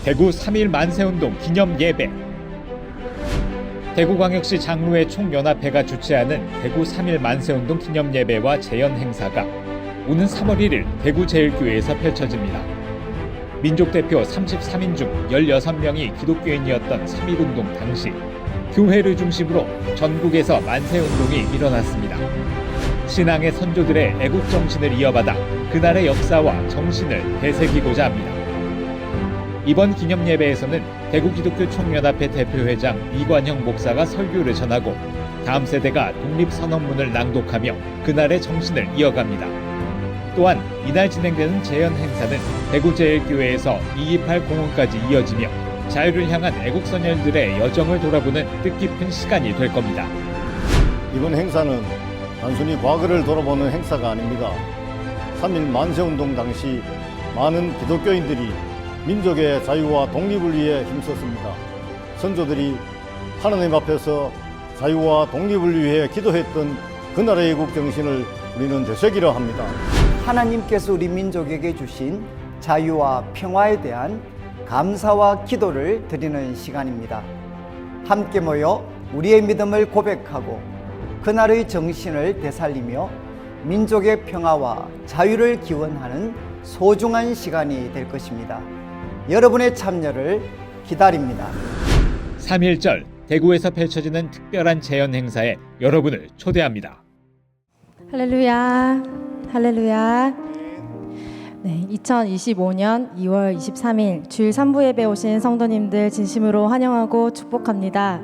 대구 3.1 만세운동 기념 예배. 대구광역시 장로회 총연합회가 주최하는 대구 3.1 만세운동 기념 예배와 재연 행사가 오는 3월 1일 대구제일교회에서 펼쳐집니다. 민족대표 33인 중 16명이 기독교인이었던 3.1운동 당시 교회를 중심으로 전국에서 만세운동이 일어났습니다. 신앙의 선조들의 애국정신을 이어받아 그날의 역사와 정신을 되새기고자 합니다. 이번 기념예배에서는 대구기독교총연합회 대표회장 이관형 목사가 설교를 전하고 다음 세대가 독립선언문을 낭독하며 그날의 정신을 이어갑니다. 또한 이날 진행되는 재연 행사는 대구제일교회에서 228 공원까지 이어지며 자유를 향한 애국선열들의 여정을 돌아보는 뜻깊은 시간이 될 겁니다. 이번 행사는 단순히 과거를 돌아보는 행사가 아닙니다. 3.1 만세운동 당시 많은 기독교인들이 민족의 자유와 독립을 위해 힘썼습니다. 선조들이 하나님 앞에서 자유와 독립을 위해 기도했던 그날의 애국 정신을 우리는 되새기려 합니다. 하나님께서 우리 민족에게 주신 자유와 평화에 대한 감사와 기도를 드리는 시간입니다. 함께 모여 우리의 믿음을 고백하고 그날의 정신을 되살리며 민족의 평화와 자유를 기원하는 소중한 시간이 될 것입니다. 여러분의 참여를 기다립니다. 3.1절 대구에서 펼쳐지는 특별한 재연 행사에 여러분을 초대합니다. 할렐루야, 할렐루야. 네, 2025년 2월 23일 주일 3부 예배 오신 성도님들 진심으로 환영하고 축복합니다.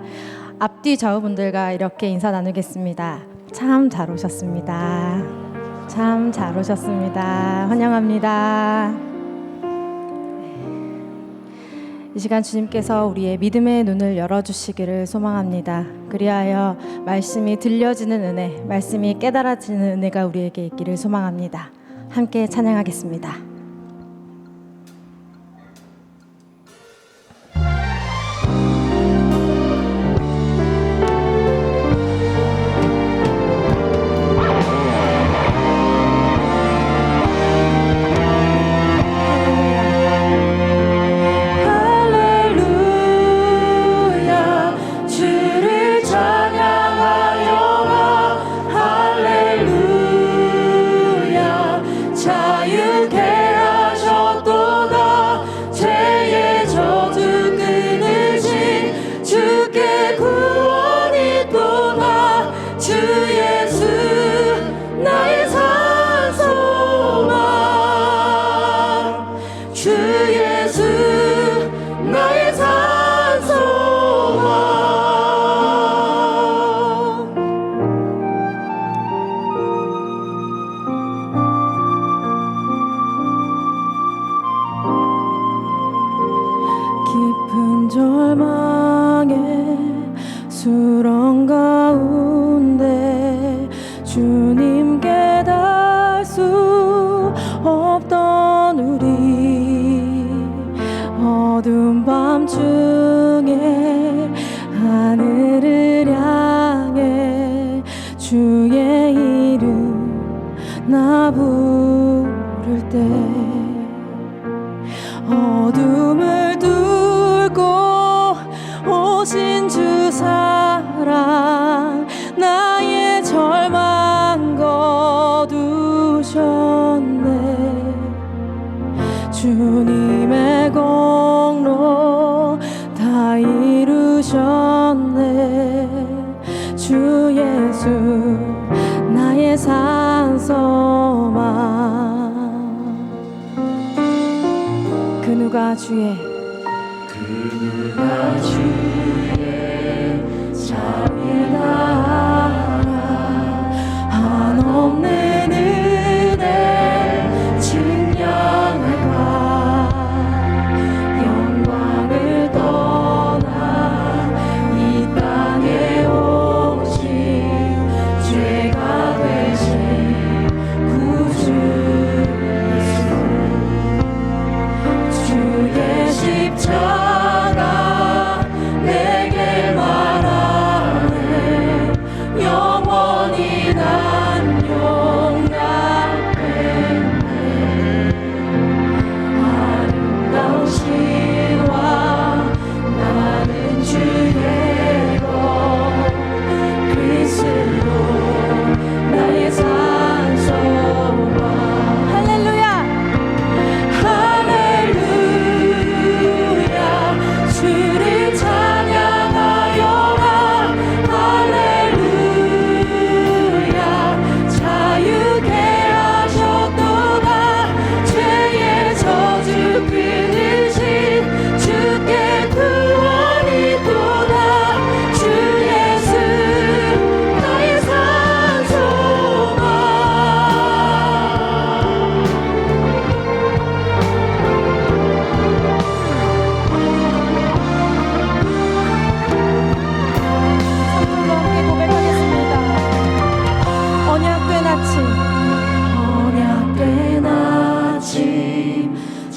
앞뒤 좌우분들과 이렇게 인사 나누겠습니다. 참 잘 오셨습니다. 참 잘 오셨습니다. 환영합니다. 이 시간 주님께서 우리의 믿음의 눈을 열어주시기를 소망합니다. 그리하여 말씀이 들려지는 은혜, 말씀이 깨달아지는 은혜가 우리에게 있기를 소망합니다. 함께 찬양하겠습니다. 깊은 절망의 수렁 가운데 주님께 닿을 수 없던 우리 어두운 밤중에 하늘을 향해 주의 이름 나 부를 때 어둠을 뚫고 오신 주 사랑 나의 절망 거두셨네. 주님의 공로 다 이루셨네. 주 예수 나의 산소망. 그 누가 주의 자비를 알아 한없는 은혜 증량할까. 영광을 떠나 이 땅에 오신 죄가 되신 구주 예수 주의 십자가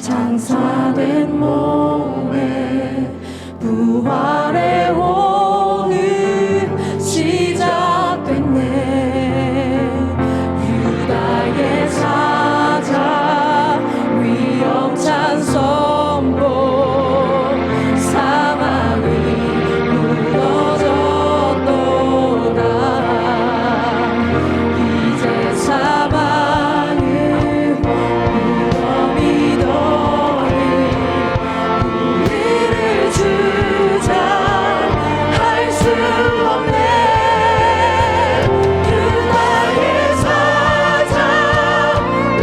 장사된 몸에 부활의 오늘 시작됐네. 유다의 사자 위험찬 선포, 사망이 무너졌도다. 이제 사망은 무덤이 더는 우리를 주장할 수 없네. 유다의 사자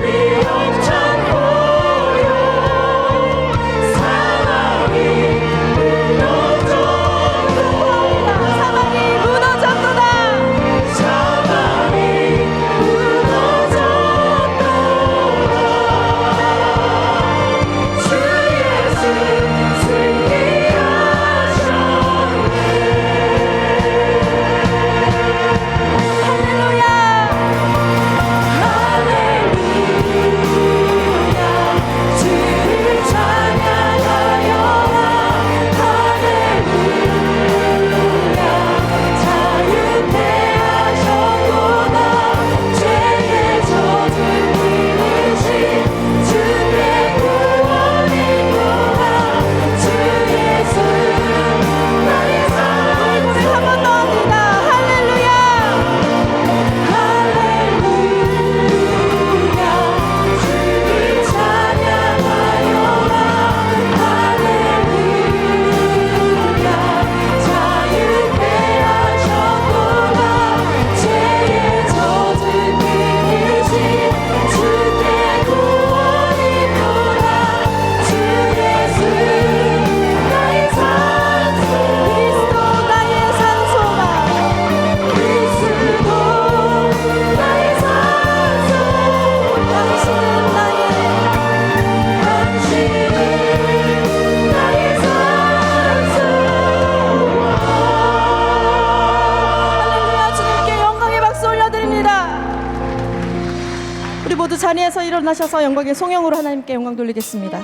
위험찬 고요, 사망이 무너졌도다. 사망이 무너졌도다. 사망이 무너졌도다. 주 예수 승리하셨네. 할렐루야, 할렐루야. 주를 찬양하여라. 할렐루야. 자유케 하셨구나. 죄의 젖을 이으신 주의 구원이구나. 주 예수 나의 삶을 한 번 더 합니다. 할렐루야, 할렐루야. 주를 찬양하여라. 할렐루야. 자유케 하셨구나. 죄의 젖을 이으신 주의 구원이구나. 주 예수 나의 산소, 그리스도 나의 산소가, 그리스도 나의 산소, 당신은 나의, 당신은 나의 산소. 할렐루야. 주님께 영광의 박수 올려드립니다. 우리 모두 자리에서 일어나셔서 영광의 송영으로 하나님께 영광 돌리겠습니다.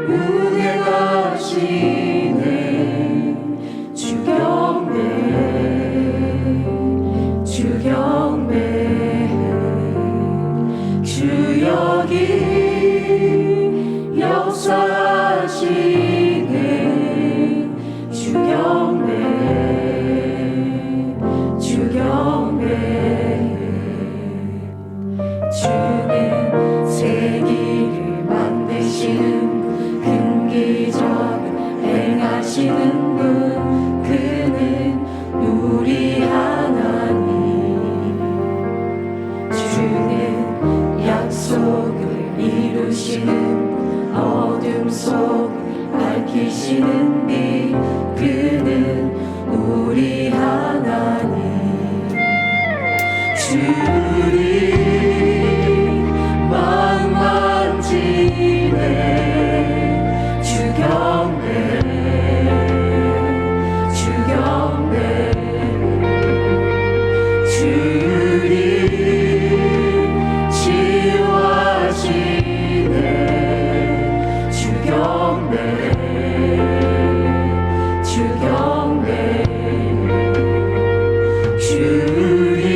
은혜가 지네 주경배, 주경배. 주 여기 역사하시네. 주경배, 주경배. 주는 세기를 만드시는 근기적 행하시는 분, 그는 우리 하나님. 주는 약속을 이루시는 어둠 속 밝히시는 빛, 그는 우리 하나님. 주리 만만지네. 주경배, 주경배. 주리 치유하시네. 주경배, 주경배. 주리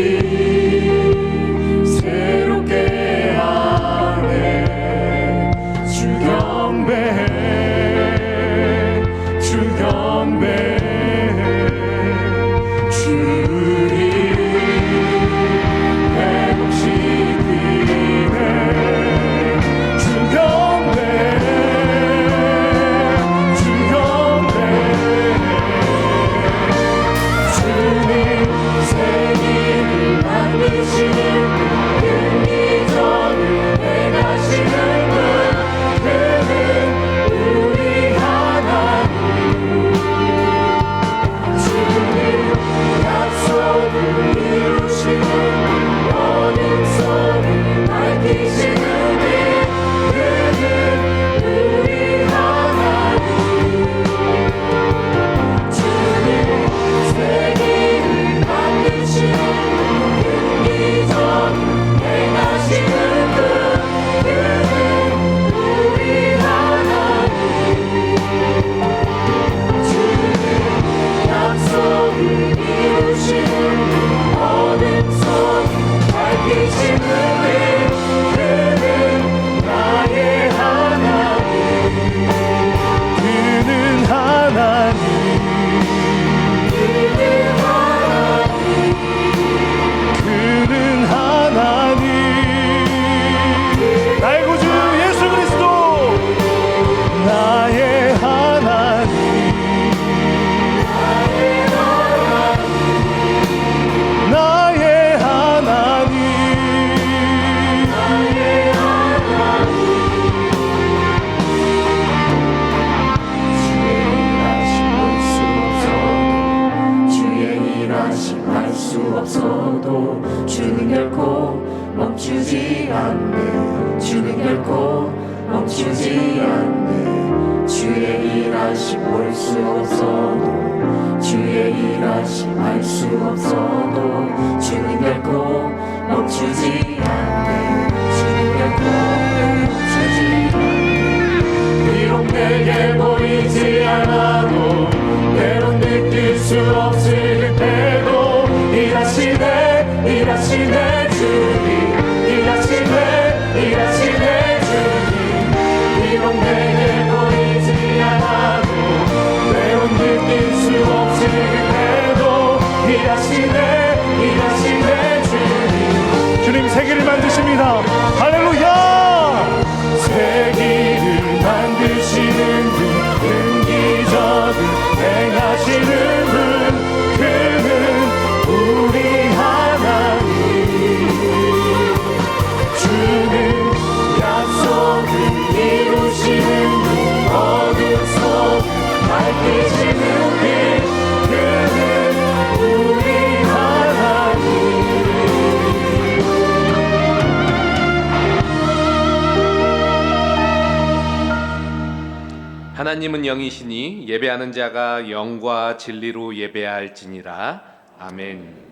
멈추지 않네. 주의 일하심 볼 수 없어도, 주의 일하심 알 수 없어도 주님 결코 멈추지 않네. 주님 결코 멈추지 않네. 비록 내게 보이지 않아도, 때론 느낄 수 없을 때도 일하시네 주님, 일하시네 주님. 비록 내게 보이지 않아도, 때론 느낄 수 없을 때도 일하시네 주님. 주님 세계를 만드십니다. 할렐루야! 세기를 만드시는 분, 은기적을 행하시는 분, 그는 우리 하나님. 주는 약속을 이루시는 분, 어둠 속 밝히시는 빛, 그는 우리 하나님. 하나님은 영이시니 예배하는 자가 영과 진리로 예배할지니라. 아멘.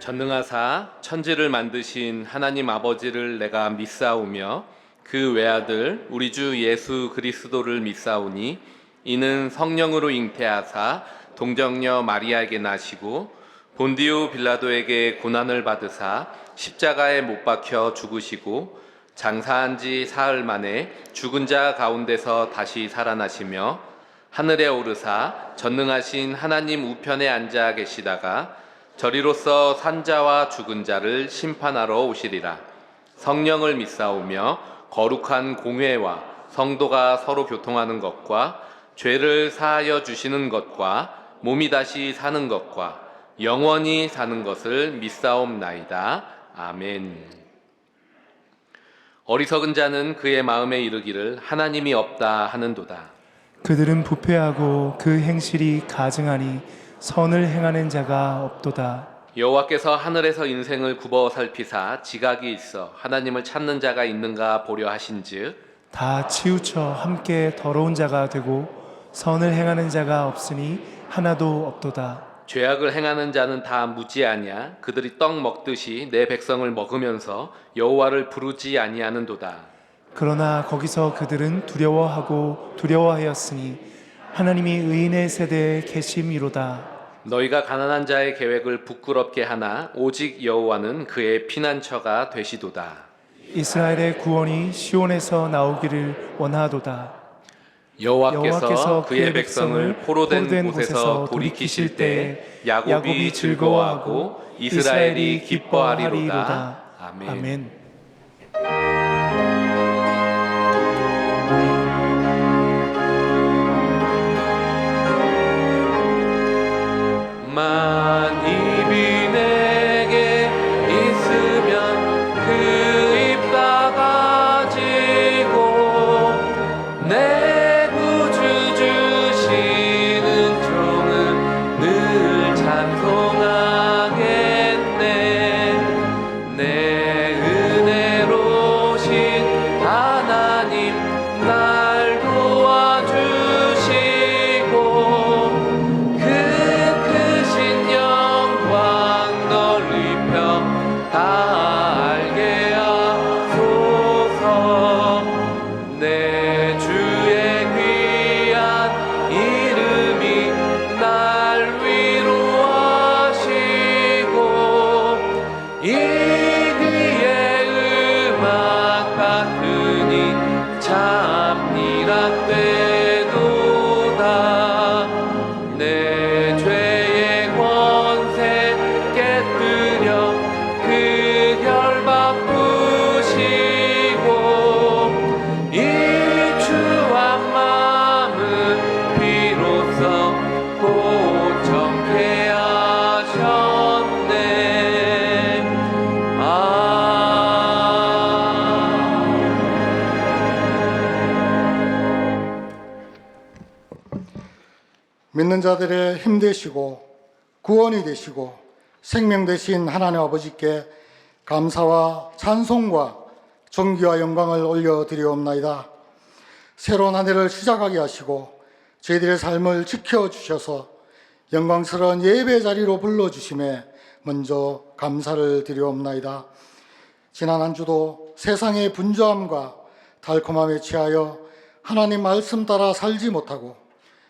전능하사 천지를 만드신 하나님 아버지를 내가 믿사오며 그 외아들 우리 주 예수 그리스도를 믿사오니 이는 성령으로 잉태하사 동정녀 마리아에게 나시고 본디오 빌라도에게 고난을 받으사 십자가에 못 박혀 죽으시고 장사한 지 사흘 만에 죽은 자 가운데서 다시 살아나시며 하늘에 오르사 전능하신 하나님 우편에 앉아 계시다가 저리로서 산자와 죽은 자를 심판하러 오시리라. 성령을 믿사오며 거룩한 공회와 성도가 서로 교통하는 것과 죄를 사하여 주시는 것과 몸이 다시 사는 것과 영원히 사는 것을 믿사옵나이다. 아멘. 어리석은 자는 그의 마음에 이르기를 하나님이 없다 하는도다. 그들은 부패하고 그 행실이 가증하니 선을 행하는 자가 없도다. 여호와께서 하늘에서 인생을 굽어 살피사 지각이 있어 하나님을 찾는 자가 있는가 보려 하신즉 다 치우쳐 함께 더러운 자가 되고 선을 행하는 자가 없으니 하나도 없도다. 죄악을 행하는 자는 다 무지하냐 그들이 떡 먹듯이 내 백성을 먹으면서 여호와를 부르지 아니하는도다. 그러나 거기서 그들은 두려워하였으니 하나님이 의인의 세대에 계심이로다. 너희가 가난한 자의 계획을 부끄럽게 하나 오직 여호와는 그의 피난처가 되시도다. 이스라엘의 구원이 시온에서 나오기를 원하도다. 여호와께서 그의 백성을 포로된 곳에서 돌이키실 때 야곱이 즐거워하고 이스라엘이 기뻐하리로다. 아멘. 아멘. 만입이 내게 있으면 그 입 닫아지고 내 구주 주시는 종을 늘 찬송하겠네. 내 은혜로신 하나님 나 정케 하셨네. 믿는 자들의 힘 되시고 구원이 되시고 생명 되신 하나님 아버지께 감사와 찬송과 존귀와 영광을 올려드리옵나이다. 새로운 한 해를 시작하게 하시고 저희들의 삶을 지켜주셔서 영광스러운 예배 자리로 불러주심에 먼저 감사를 드리옵나이다. 지난 한 주도 세상의 분주함과 달콤함에 취하여 하나님 말씀 따라 살지 못하고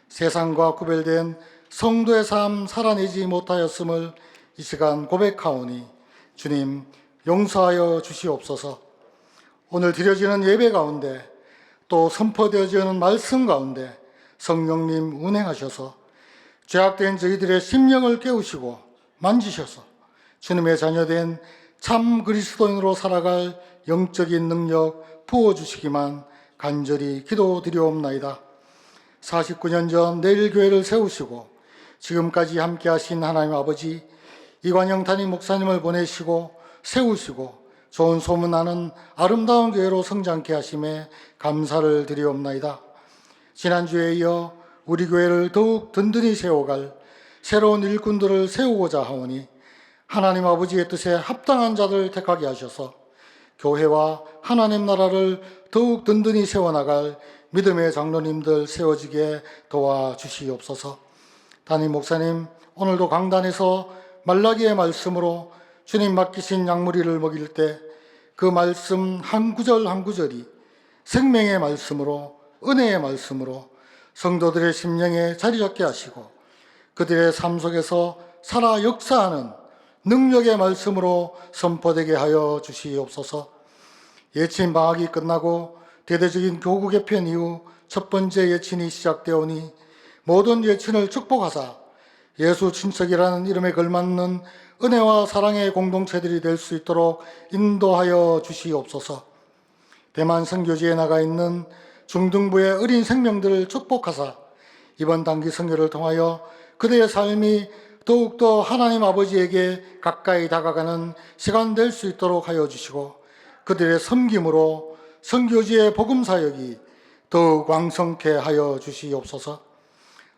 세상과 구별된 성도의 삶 살아내지 못하였음을 이 시간 고백하오니 주님 용서하여 주시옵소서. 오늘 드려지는 예배 가운데 또 선포되어지는 말씀 가운데 성령님 운행하셔서 죄악된 저희들의 심령을 깨우시고 만지셔서 주님의 자녀된 참 그리스도인으로 살아갈 영적인 능력 부어주시기만 간절히 기도드리옵나이다. 49년 전 내일교회를 세우시고 지금까지 함께하신 하나님 아버지 이관영 담임 목사님을 보내시고 세우시고 좋은 소문나는 아름다운 교회로 성장케 하심에 감사를 드리옵나이다. 지난주에 이어 우리 교회를 더욱 든든히 세워갈 새로운 일꾼들을 세우고자 하오니 하나님 아버지의 뜻에 합당한 자들 택하게 하셔서 교회와 하나님 나라를 더욱 든든히 세워나갈 믿음의 장로님들 세워지게 도와주시옵소서. 담임 목사님 오늘도 강단에서 말라기의 말씀으로 주님 맡기신 약물이를 먹일 때 그 말씀 한 구절 한 구절이 생명의 말씀으로 은혜의 말씀으로 성도들의 심령에 자리 잡게 하시고 그들의 삶 속에서 살아 역사하는 능력의 말씀으로 선포되게 하여 주시옵소서. 예친 방학이 끝나고 대대적인 교구 개편 이후 첫 번째 예친이 시작되오니 모든 예친을 축복하사 예수 친척이라는 이름에 걸맞는 은혜와 사랑의 공동체들이 될 수 있도록 인도하여 주시옵소서. 대만 선교지에 나가 있는 중등부의 어린 생명들을 축복하사 이번 단기 선교를 통하여 그들의 삶이 더욱더 하나님 아버지에게 가까이 다가가는 시간 될 수 있도록 하여 주시고 그들의 섬김으로 선교지의 복음 사역이 더욱 왕성케 하여 주시옵소서.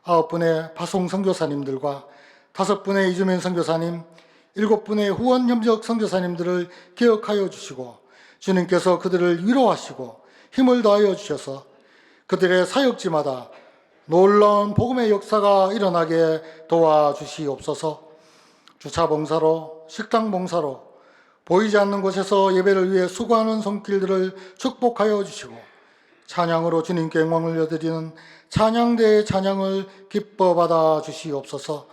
9분의 파송 선교사님들과 5분의 이주민 선교사님, 7분의 후원 협력 선교사님들을 기억하여 주시고 주님께서 그들을 위로하시고 힘을 더하여 주셔서 그들의 사역지마다 놀라운 복음의 역사가 일어나게 도와주시옵소서. 주차 봉사로, 식당 봉사로 보이지 않는 곳에서 예배를 위해 수고하는 손길들을 축복하여 주시고 찬양으로 주님께 영광을 올려드리는 찬양대의 찬양을 기뻐 받아 주시옵소서.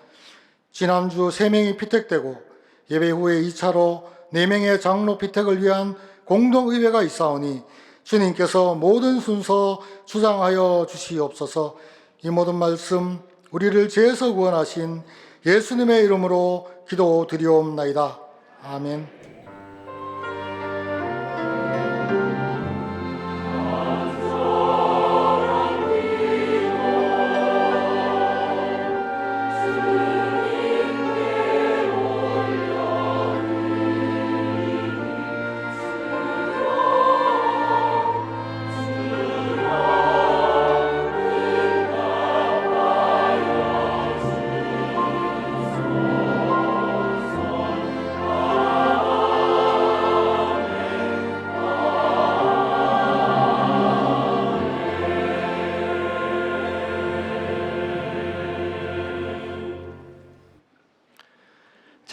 지난주 3명이 피택되고 예배 후에 2차로 4명의 장로 피택을 위한 공동의회가 있사오니 주님께서 모든 순서 주장하여 주시옵소서. 이 모든 말씀 우리를 죄에서 구원하신 예수님의 이름으로 기도드리옵나이다. 아멘.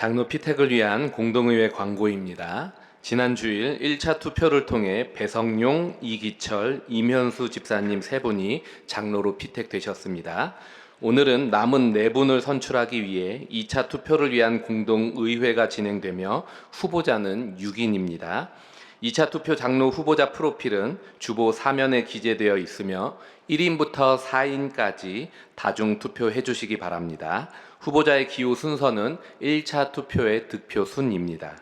장로 피택을 위한 공동의회 광고입니다. 지난 주일 1차 투표를 통해 배성용, 이기철, 임현수 집사님 3분이 장로로 피택되셨습니다. 오늘은 남은 4분을 선출하기 위해 2차 투표를 위한 공동의회가 진행되며 후보자는 6인입니다. 2차 투표 장로 후보자 프로필은 주보 사면에 기재되어 있으며 1인부터 4인까지 다중 투표해 주시기 바랍니다. 후보자의 기호 순서는 1차 투표의 득표 순입니다.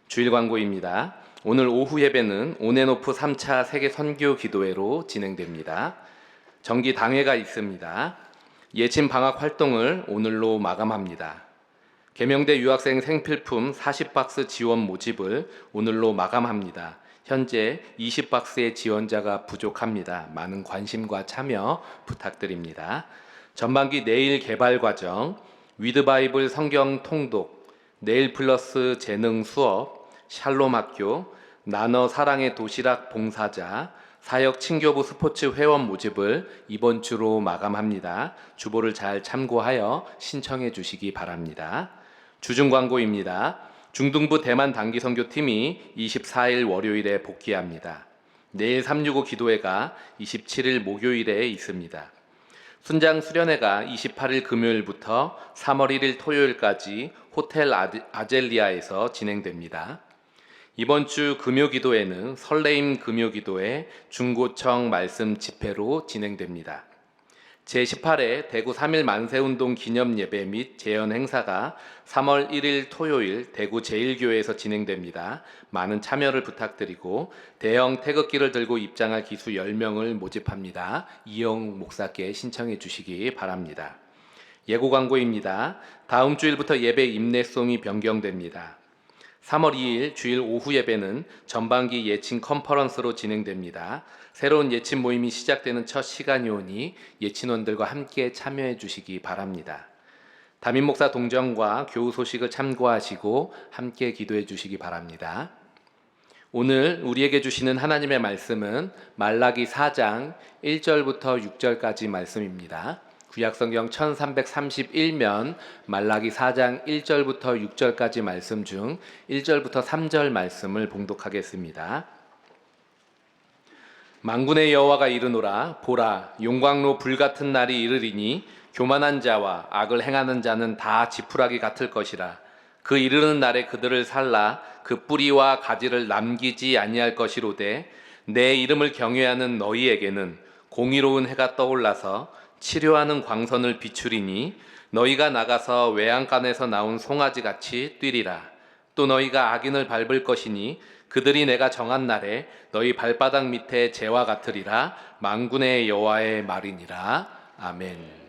주일 광고입니다. 오늘 오후 예배는 온앤오프 3차 세계 선교 기도회로 진행됩니다. 정기 당회가 있습니다. 예친 방학 활동을 오늘로 마감합니다. 계명대 유학생 생필품 40박스 지원 모집을 오늘로 마감합니다. 현재 20박스의 지원자가 부족합니다. 많은 관심과 참여 부탁드립니다. 전반기 내일 개발 과정, 위드 바이블 성경 통독, 내일 플러스 재능 수업, 샬롬 학교, 나너 사랑의 도시락 봉사자, 사역 친교부 스포츠 회원 모집을 이번 주로 마감합니다. 주보를 잘 참고하여 신청해 주시기 바랍니다. 주중 광고입니다. 중등부 대만 단기 선교팀이 24일 월요일에 복귀합니다. 내일 365 기도회가 27일 목요일에 있습니다. 순장 수련회가 28일 금요일부터 3월 1일 토요일까지 호텔 아젤리아에서 진행됩니다. 이번 주 금요기도회는 설레임 금요기도회 중고청 말씀 집회로 진행됩니다. 제18회 대구 3.1 만세운동 기념예배 및 재연 행사가 3월 1일 토요일 대구 제1교회에서 진행됩니다. 많은 참여를 부탁드리고 대형 태극기를 들고 입장할 기수 10명을 모집합니다. 이영 목사께 신청해 주시기 바랍니다. 예고 광고입니다. 다음 주일부터 예배 임내송이 변경됩니다. 3월 2일 주일 오후 예배는 전반기 예친 컨퍼런스로 진행됩니다. 새로운 예친 모임이 시작되는 첫 시간이 오니 예친원들과 함께 참여해 주시기 바랍니다. 담임 목사 동정과 교우 소식을 참고하시고 함께 기도해 주시기 바랍니다. 오늘 우리에게 주시는 하나님의 말씀은 말라기 4장 1절부터 6절까지 말씀입니다. 구약성경 1331면 말라기 4장 1절부터 6절까지 말씀 중 1절부터 3절 말씀을 봉독하겠습니다. 만군의 여호와가 이르노라. 보라, 용광로 불같은 날이 이르리니 교만한 자와 악을 행하는 자는 다 지푸라기 같을 것이라. 그 이르는 날에 그들을 살라 그 뿌리와 가지를 남기지 아니할 것이로되 내 이름을 경외하는 너희에게는 공의로운 해가 떠올라서 치료하는 광선을 비추리니 너희가 나가서 외양간에서 나온 송아지같이 뛰리라. 또 너희가 악인을 밟을 것이니 그들이 내가 정한 날에 너희 발바닥 밑에 재와 같으리라. 만군의 여호와의 말이니라. 아멘.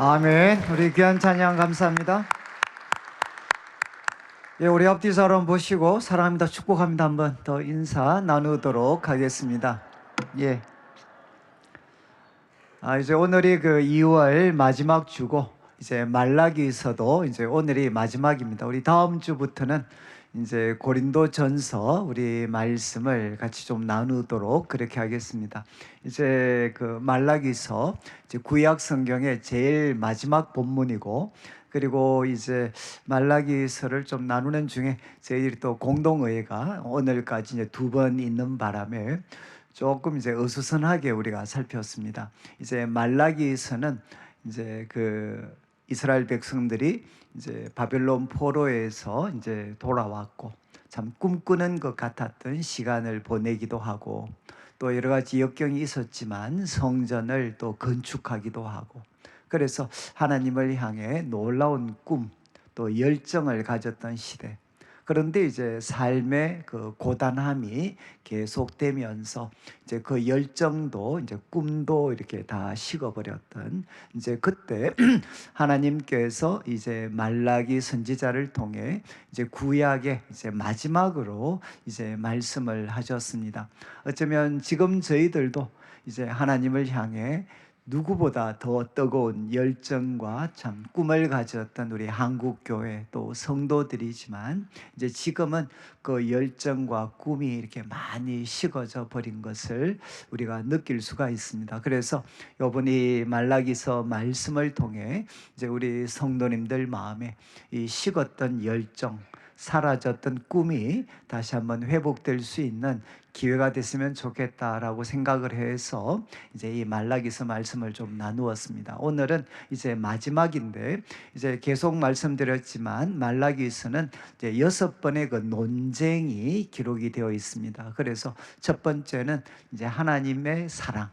아멘. 우리 귀한 찬양 감사합니다. 예, 우리 앞뒤 사람 보시고 사랑합니다, 축복합니다 한번 더 인사 나누도록 하겠습니다. 예. 이제 오늘이 그 2월 마지막 주고 이제 말라기서도 이제 오늘이 마지막입니다. 우리 다음 주부터는 이제 고린도전서 우리 말씀을 같이 좀 나누도록 그렇게 하겠습니다. 이제 그 말라기서 이제 구약 성경의 제일 마지막 본문이고, 그리고 이제 말라기서를 좀 나누는 중에 저희들이 또 공동의회가 오늘까지 이제 2번 있는 바람에 조금 이제 어수선하게 우리가 살폈습니다. 이제 말라기서는 이제 그 이스라엘 백성들이 이제 바벨론 포로에서 이제 돌아왔고 참 꿈꾸는 것 같았던 시간을 보내기도 하고, 또 여러 가지 역경이 있었지만 성전을 또 건축하기도 하고, 그래서 하나님을 향해 놀라운 꿈, 또 열정을 가졌던 시대. 그런데 이제 삶의 그 고단함이 계속되면서 이제 그 열정도 이제 꿈도 이렇게 다 식어버렸던 이제 그때 하나님께서 이제 말라기 선지자를 통해 이제 구약의 이제 마지막으로 이제 말씀을 하셨습니다. 어쩌면 지금 저희들도 이제 하나님을 향해 누구보다 더 뜨거운 열정과 참 꿈을 가졌던 우리 한국교회 또 성도들이지만, 이제 지금은 그 열정과 꿈이 이렇게 많이 식어져 버린 것을 우리가 느낄 수가 있습니다. 그래서 이번이 말라기서 말씀을 통해 이제 우리 성도님들 마음에 이 식었던 열정, 사라졌던 꿈이 다시 한번 회복될 수 있는 기회가 됐으면 좋겠다라고 생각을 해서 이제 이 말라기서 말씀을 좀 나누었습니다. 오늘은 이제 마지막인데, 이제 계속 말씀드렸지만 말라기서는 이제 6번의 그 논쟁이 기록이 되어 있습니다. 그래서 첫 번째는 이제 하나님의 사랑,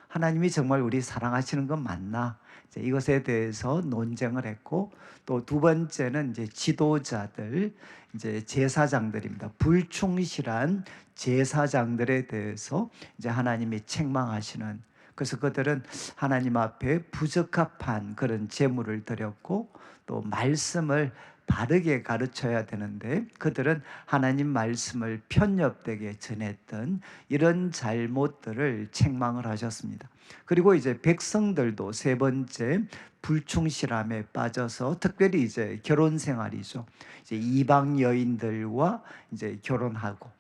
하나님이 정말 우리 사랑하시는 건 맞나? 이제 이것에 대해서 논쟁을 했고, 또 두 번째는 이제 지도자들, 이제 제사장들입니다. 불충실한 제사장들에 대해서 이제 하나님이 책망하시는, 그래서 그들은 하나님 앞에 부적합한 그런 제물을 드렸고, 또 말씀을 바르게 가르쳐야 되는데 그들은 하나님 말씀을 편협되게 전했던 이런 잘못들을 책망을 하셨습니다. 그리고 이제 백성들도 세 번째 불충실함에 빠져서, 특별히 이제 결혼 생활이죠. 이제 이방 여인들과 이제 결혼하고,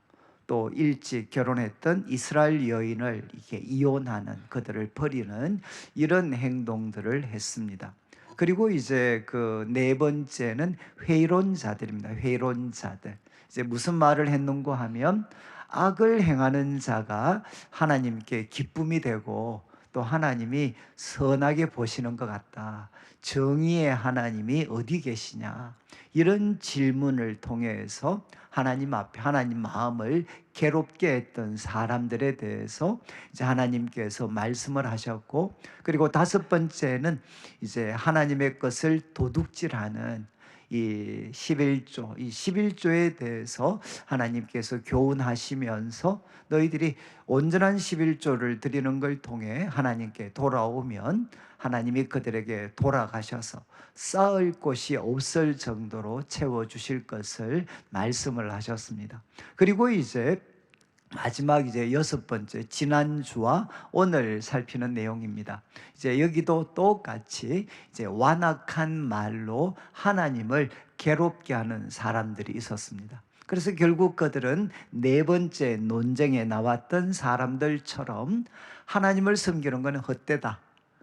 또 일찍 결혼했던 이스라엘 여인을 이렇게 이혼하는, 그들을 버리는 이런 행동들을 했습니다. 그리고 이제 그 네 번째는 회의론자들입니다. 회의론자들. 이제 무슨 말을 했는고 하면, 악을 행하는 자가 하나님께 기쁨이 되고 또 하나님이 선하게 보시는 것 같다. 정의의 하나님이 어디 계시냐? 이런 질문을 통해서 하나님 앞에 하나님 마음을 괴롭게 했던 사람들에 대해서 이제 하나님께서 말씀을 하셨고, 그리고 다섯 번째는 이제 하나님의 것을 도둑질하는 이 11조, 이 11조에 대해서 하나님께서 교훈하시면서 너희들이 온전한 11조를 드리는 걸 통해 하나님께 돌아오면 하나님이 그들에게 돌아가셔서 쌓을 곳이 없을 정도로 채워주실 것을 말씀을 하셨습니다. 그리고 이제 마지막 이제 여섯 번째, 지난주와 오늘 살피는 내용입니다. 이제 여기도 똑같이 이제 완악한 말로 하나님을 괴롭게 하는 사람들이 있었습니다. 그래서 결국 그들은 네 번째 논쟁에 나왔던 사람들처럼 하나님을 섬기는 것은 헛되다,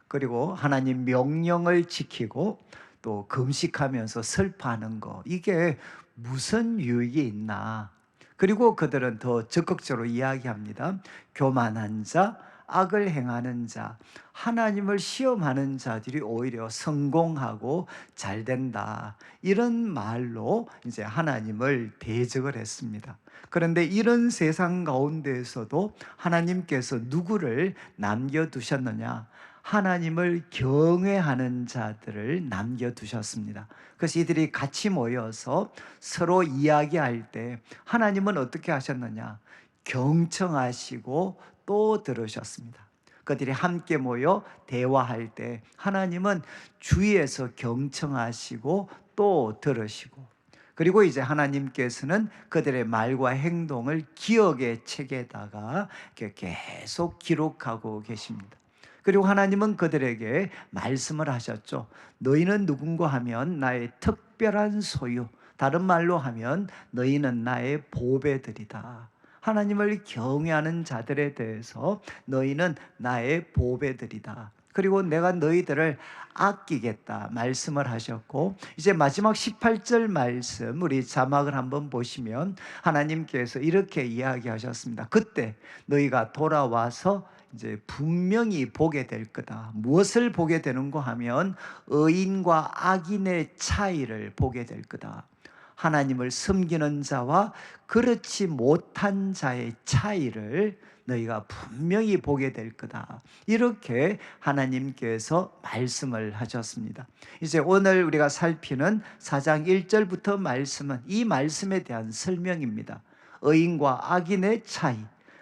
그리고 하나님 명령을 지키고 또 금식하면서 슬퍼하는 거, 이게 무슨 유익이 있나. 그리고 그들은 더 적극적으로 이야기합니다. 교만한 자, 악을 행하는 자, 하나님을 시험하는 자들이 오히려 성공하고 잘 된다, 이런 말로 이제 하나님을 대적을 했습니다. 그런데 이런 세상 가운데에서도 하나님께서 누구를 남겨두셨느냐? 하나님을 경외하는 자들을 남겨두셨습니다. 그래서 이들이 같이 모여서 서로 이야기할 때 하나님은 어떻게 하셨느냐? 경청하시고 또 들으셨습니다. 그들이 함께 모여 대화할 때 하나님은 주위에서 경청하시고 또 들으시고, 그리고 이제 하나님께서는 그들의 말과 행동을 기억의 책에다가 이렇게 계속 기록하고 계십니다. 그리고 하나님은 그들에게 말씀을 하셨죠. 너희는 누군가 하면 나의 특별한 소유, 다른 말로 하면 너희는 나의 보배들이다. 하나님을 경외하는 자들에 대해서 너희는 나의 보배들이다. 그리고 내가 너희들을 아끼겠다 말씀을 하셨고, 이제 마지막 18절 말씀 우리 자막을 한번 보시면 하나님께서 이렇게 이야기하셨습니다. 그때 너희가 돌아와서 이제 분명히 보게 될 거다. 무엇을 보게 되는가 하면 의인과 악인의 차이를 보게 될 거다. 하나님을 섬기는 자와 그렇지 못한 자의 차이를 너희가 분명히 보게 될 거다. 이렇게 하나님께서 말씀을 하셨습니다. 이제 오늘 우리가 살피는 4장 1절부터 말씀은 이 말씀에 대한 설명입니다. 의인과 악인의 차이,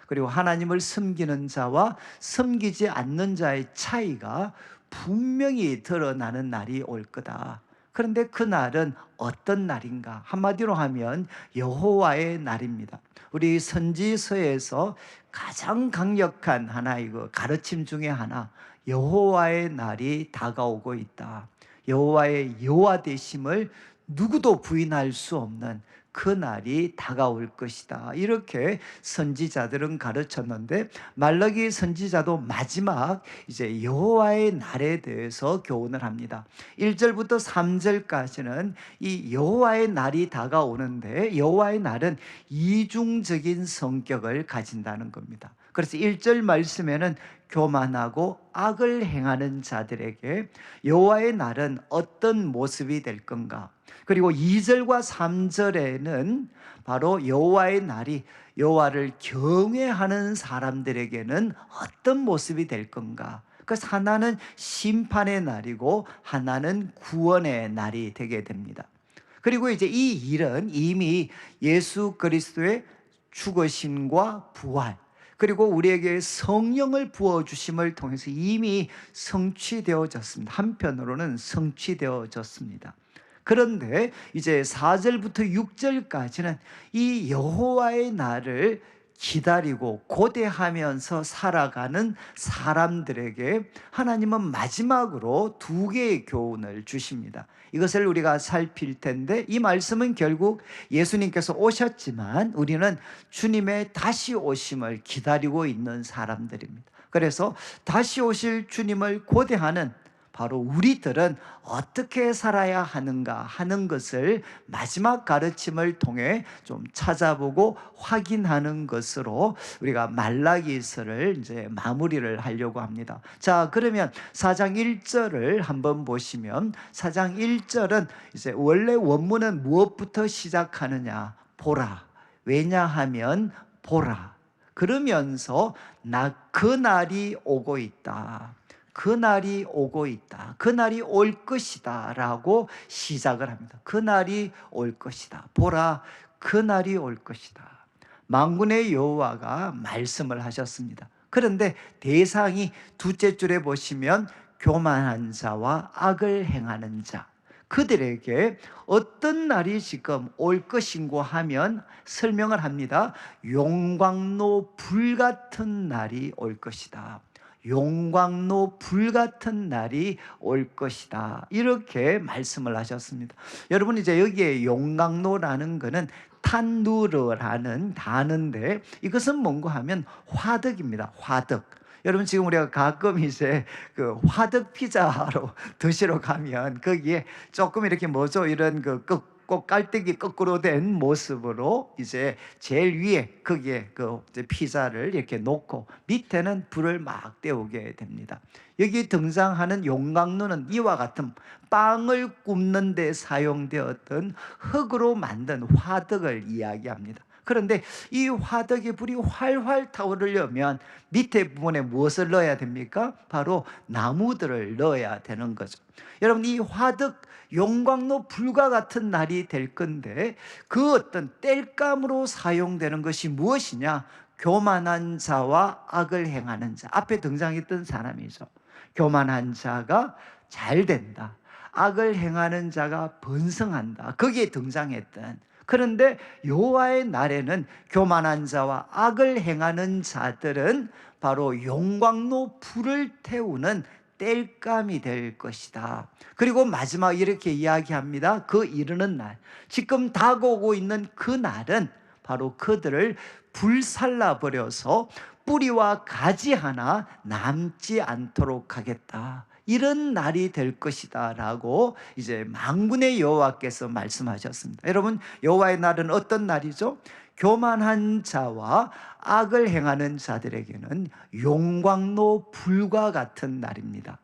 그리고 하나님을 섬기는 자와 섬기지 않는 자의 차이가 분명히 드러나는 날이 올 거다. 그런데 그 날은 어떤 날인가? 한마디로 하면 여호와의 날입니다. 우리 선지서에서 가장 강력한 하나의 가르침 중에 하나, 여호와의 날이 다가오고 있다. 여호와의 여호와 되심을 누구도 부인할 수 없는 그 날이 다가올 것이다. 이렇게 선지자들은 가르쳤는데, 말라기 선지자도 마지막 이제 여호와의 날에 대해서 교훈을 합니다. 1절부터 3절까지는 이 여호와의 날이 다가오는데, 여호와의 날은 이중적인 성격을 가진다는 겁니다. 그래서 1절 말씀에는 교만하고 악을 행하는 자들에게 여호와의 날은 어떤 모습이 될 건가? 그리고 2절과 3절에는 바로 여호와의 날이 여호와를 경외하는 사람들에게는 어떤 모습이 될 건가? 그래서 하나는 심판의 날이고 하나는 구원의 날이 되게 됩니다. 그리고 이제 이 일은 이미 예수 그리스도의 죽으심과 부활, 그리고 우리에게 성령을 부어주심을 통해서 이미 성취되어졌습니다. 한편으로는 성취되어졌습니다. 그런데 이제 4절부터 6절까지는 이 여호와의 날을 기다리고 고대하면서 살아가는 사람들에게 하나님은 마지막으로 두 개의 교훈을 주십니다. 이것을 우리가 살필 텐데, 이 말씀은 결국 예수님께서 오셨지만 우리는 주님의 다시 오심을 기다리고 있는 사람들입니다. 그래서 다시 오실 주님을 고대하는 바로 우리들은 어떻게 살아야 하는가 하는 것을 마지막 가르침을 통해 좀 찾아보고 확인하는 것으로 우리가 말라기서를 이제 마무리를 하려고 합니다. 자, 그러면 4장 1절을 한번 보시면, 4장 1절은 이제 원래 원문은 무엇부터 시작하느냐? 보라. 왜냐하면 보라. 그러면서 그 날이 오고 있다. 그 날이 오고 있다. 그 날이 올 것이다 라고 시작을 합니다. 그 날이 올 것이다. 보라, 그 날이 올 것이다. 만군의 여호와가 말씀을 하셨습니다. 그런데 대상이 둘째 줄에 보시면 교만한 자와 악을 행하는 자, 그들에게 어떤 날이 지금 올 것인고 하면 설명을 합니다. 용광로 불같은 날이 올 것이다. 용광로 불같은 날이 올 것이다. 이렇게 말씀을 하셨습니다. 여러분, 이제 여기에 용광로라는 것은 탄누르라는 단어인데, 이것은 뭔가 하면 화덕입니다. 화덕. 여러분, 지금 우리가 가끔 이제 그 화덕 피자로 드시러 가면 거기에 조금 이렇게 뭐죠? 이런 꼭 깔때기 거꾸로 된 모습으로 이제 제일 위에 거기에 그 피자를 이렇게 놓고 밑에는 불을 막 때우게 됩니다. 여기 등장하는 용광로는 이와 같은 빵을 굽는 데 사용되었던 흙으로 만든 화덕을 이야기합니다. 그런데 이 화덕의 불이 활활 타오르려면 밑에 부분에 무엇을 넣어야 됩니까? 바로 나무들을 넣어야 되는 거죠. 여러분, 이 화덕 용광로 불과 같은 날이 될 건데, 그 어떤 땔감으로 사용되는 것이 무엇이냐? 교만한 자와 악을 행하는 자, 앞에 등장했던 사람이죠. 교만한 자가 잘 된다, 악을 행하는 자가 번성한다, 거기에 등장했던. 그런데 여호와의 날에는 교만한 자와 악을 행하는 자들은 바로 용광로 불을 태우는 땔감이 될 것이다. 그리고 마지막 이렇게 이야기합니다. 그 이르는 날, 지금 다가오고 있는 그 날은 바로 그들을 불살라 버려서 뿌리와 가지 하나 남지 않도록 하겠다. 이런 날이 될 것이다 라고 이제 만군의 여호와께서 말씀하셨습니다. 여러분, 여호와의 날은 어떤 날이죠? 교만한 자와 악을 행하는 자들에게는 용광로 불과 같은 날입니다.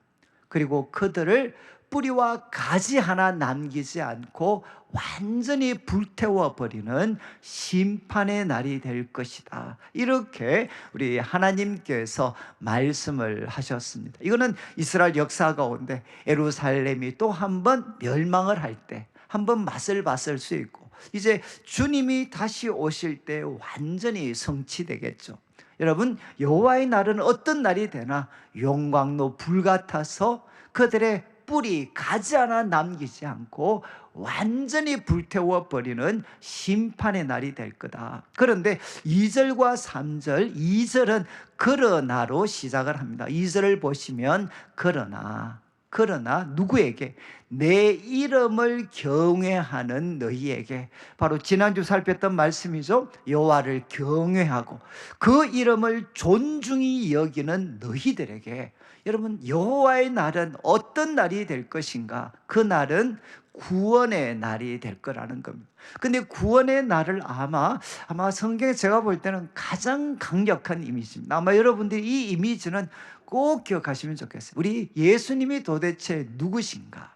그리고 그들을 뿌리와 가지 하나 남기지 않고 완전히 불태워 버리는 심판의 날이 될 것이다. 이렇게 우리 하나님께서 말씀을 하셨습니다. 이거는 이스라엘 역사 가운데 예루살렘이 또 한 번 멸망을 할 때 한 번 맛을 봤을 수 있고, 이제 주님이 다시 오실 때 완전히 성취되겠죠. 여러분, 여호와의 날은 어떤 날이 되나 용광로 불 같아서 그들의 뿌리 가지 하나 남기지 않고 완전히 불태워 버리는 심판의 날이 될 거다. 그런데 2절과 3절, 2절은 그러나로 시작을 합니다. 2절을 보시면 그러나 누구에게? 내 이름을 경외하는 너희에게. 바로 지난주 살폈던 말씀이죠. 여호와를 경외하고 그 이름을 존중히 여기는 너희들에게. 여러분, 여호와의 날은 어떤 날이 될 것인가? 그 날은 구원의 날이 될 거라는 겁니다. 근데 구원의 날을 아마 성경에 제가 볼 때는 가장 강력한 이미지입니다. 아마 여러분들이 이 이미지는 꼭 기억하시면 좋겠어요. 우리 예수님이 도대체 누구신가?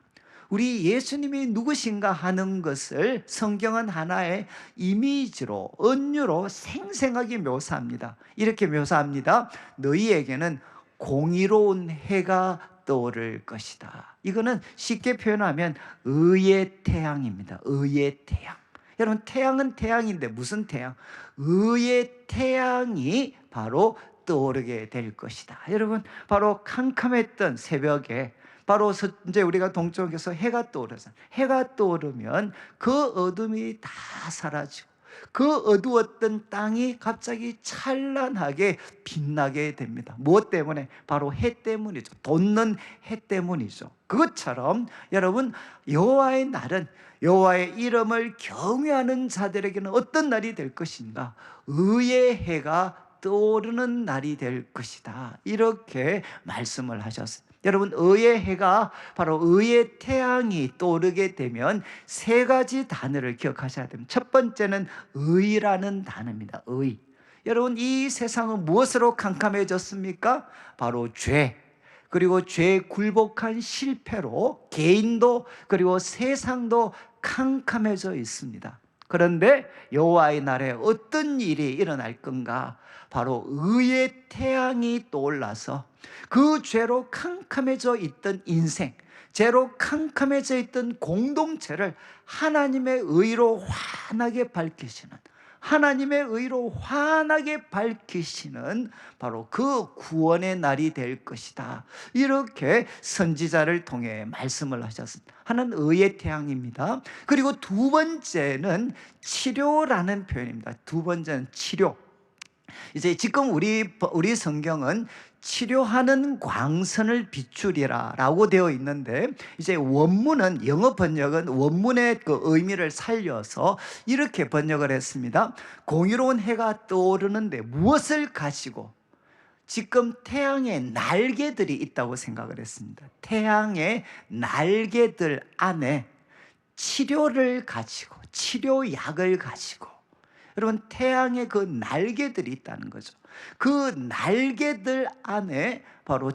우리 예수님이 누구신가 하는 것을 성경은 하나의 이미지로, 은유로 생생하게 묘사합니다. 이렇게 묘사합니다. 너희에게는 공의로운 해가 떠오를 것이다. 이거는 쉽게 표현하면 의의 태양입니다. 의의 태양. 여러분, 태양은 태양인데 무슨 태양? 의의 태양이 바로 떠오르게 될 것이다. 여러분, 바로 캄캄했던 새벽에 바로 이제 우리가 동쪽에서 해가 떠오르잖아요. 해가 떠오르면 그 어둠이 다 사라지고 그 어두웠던 땅이 갑자기 찬란하게 빛나게 됩니다. 무엇 때문에? 바로 해 때문이죠. 돋는 해 때문이죠. 그것처럼 여러분, 여호와의 날은 여호와의 이름을 경외하는 자들에게는 어떤 날이 될 것인가? 의의 해가 떠오르는 날이 될 것이다. 이렇게 말씀을 하셨습니다. 여러분, 의의 해가 바로 의의 태양이 떠오르게 되면 세 가지 단어를 기억하셔야 됩니다. 첫 번째는 의라는 단어입니다. 의. 여러분, 이 세상은 무엇으로 캄캄해졌습니까? 바로 죄, 그리고 죄에 굴복한 실패로 개인도 그리고 세상도 캄캄해져 있습니다. 그런데 여호와의 날에 어떤 일이 일어날 건가? 바로 의의 태양이 떠올라서 그 죄로 캄캄해져 있던 인생, 죄로 캄캄해져 있던 공동체를 하나님의 의로 환하게 밝히시는, 하나님의 의로 환하게 밝히시는 바로 그 구원의 날이 될 것이다. 이렇게 선지자를 통해 말씀을 하셨습니다. 하나는 의의 태양입니다. 그리고 두 번째는 치료라는 표현입니다. 두 번째는 치료. 이제 지금 우리 성경은 치료하는 광선을 비추리라 라고 되어 있는데, 이제 원문은, 영어 번역은 원문의 그 의미를 살려서 이렇게 번역을 했습니다. 공의로운 해가 떠오르는데 무엇을 가지고? 지금 태양의 날개들이 있다고 생각을 했습니다. 태양의 날개들 안에 치료를 가지고, 치료약을 가지고, 여러분, 태양의 그 날개들이 있다는 거죠. 그 날개들 안에 바로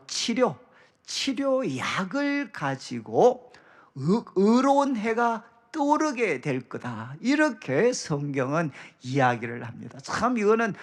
치료약을 가지고 의로운 해가 떠오르게 될 거다. 이렇게 성경은 이야기를 합니다. 참 이거는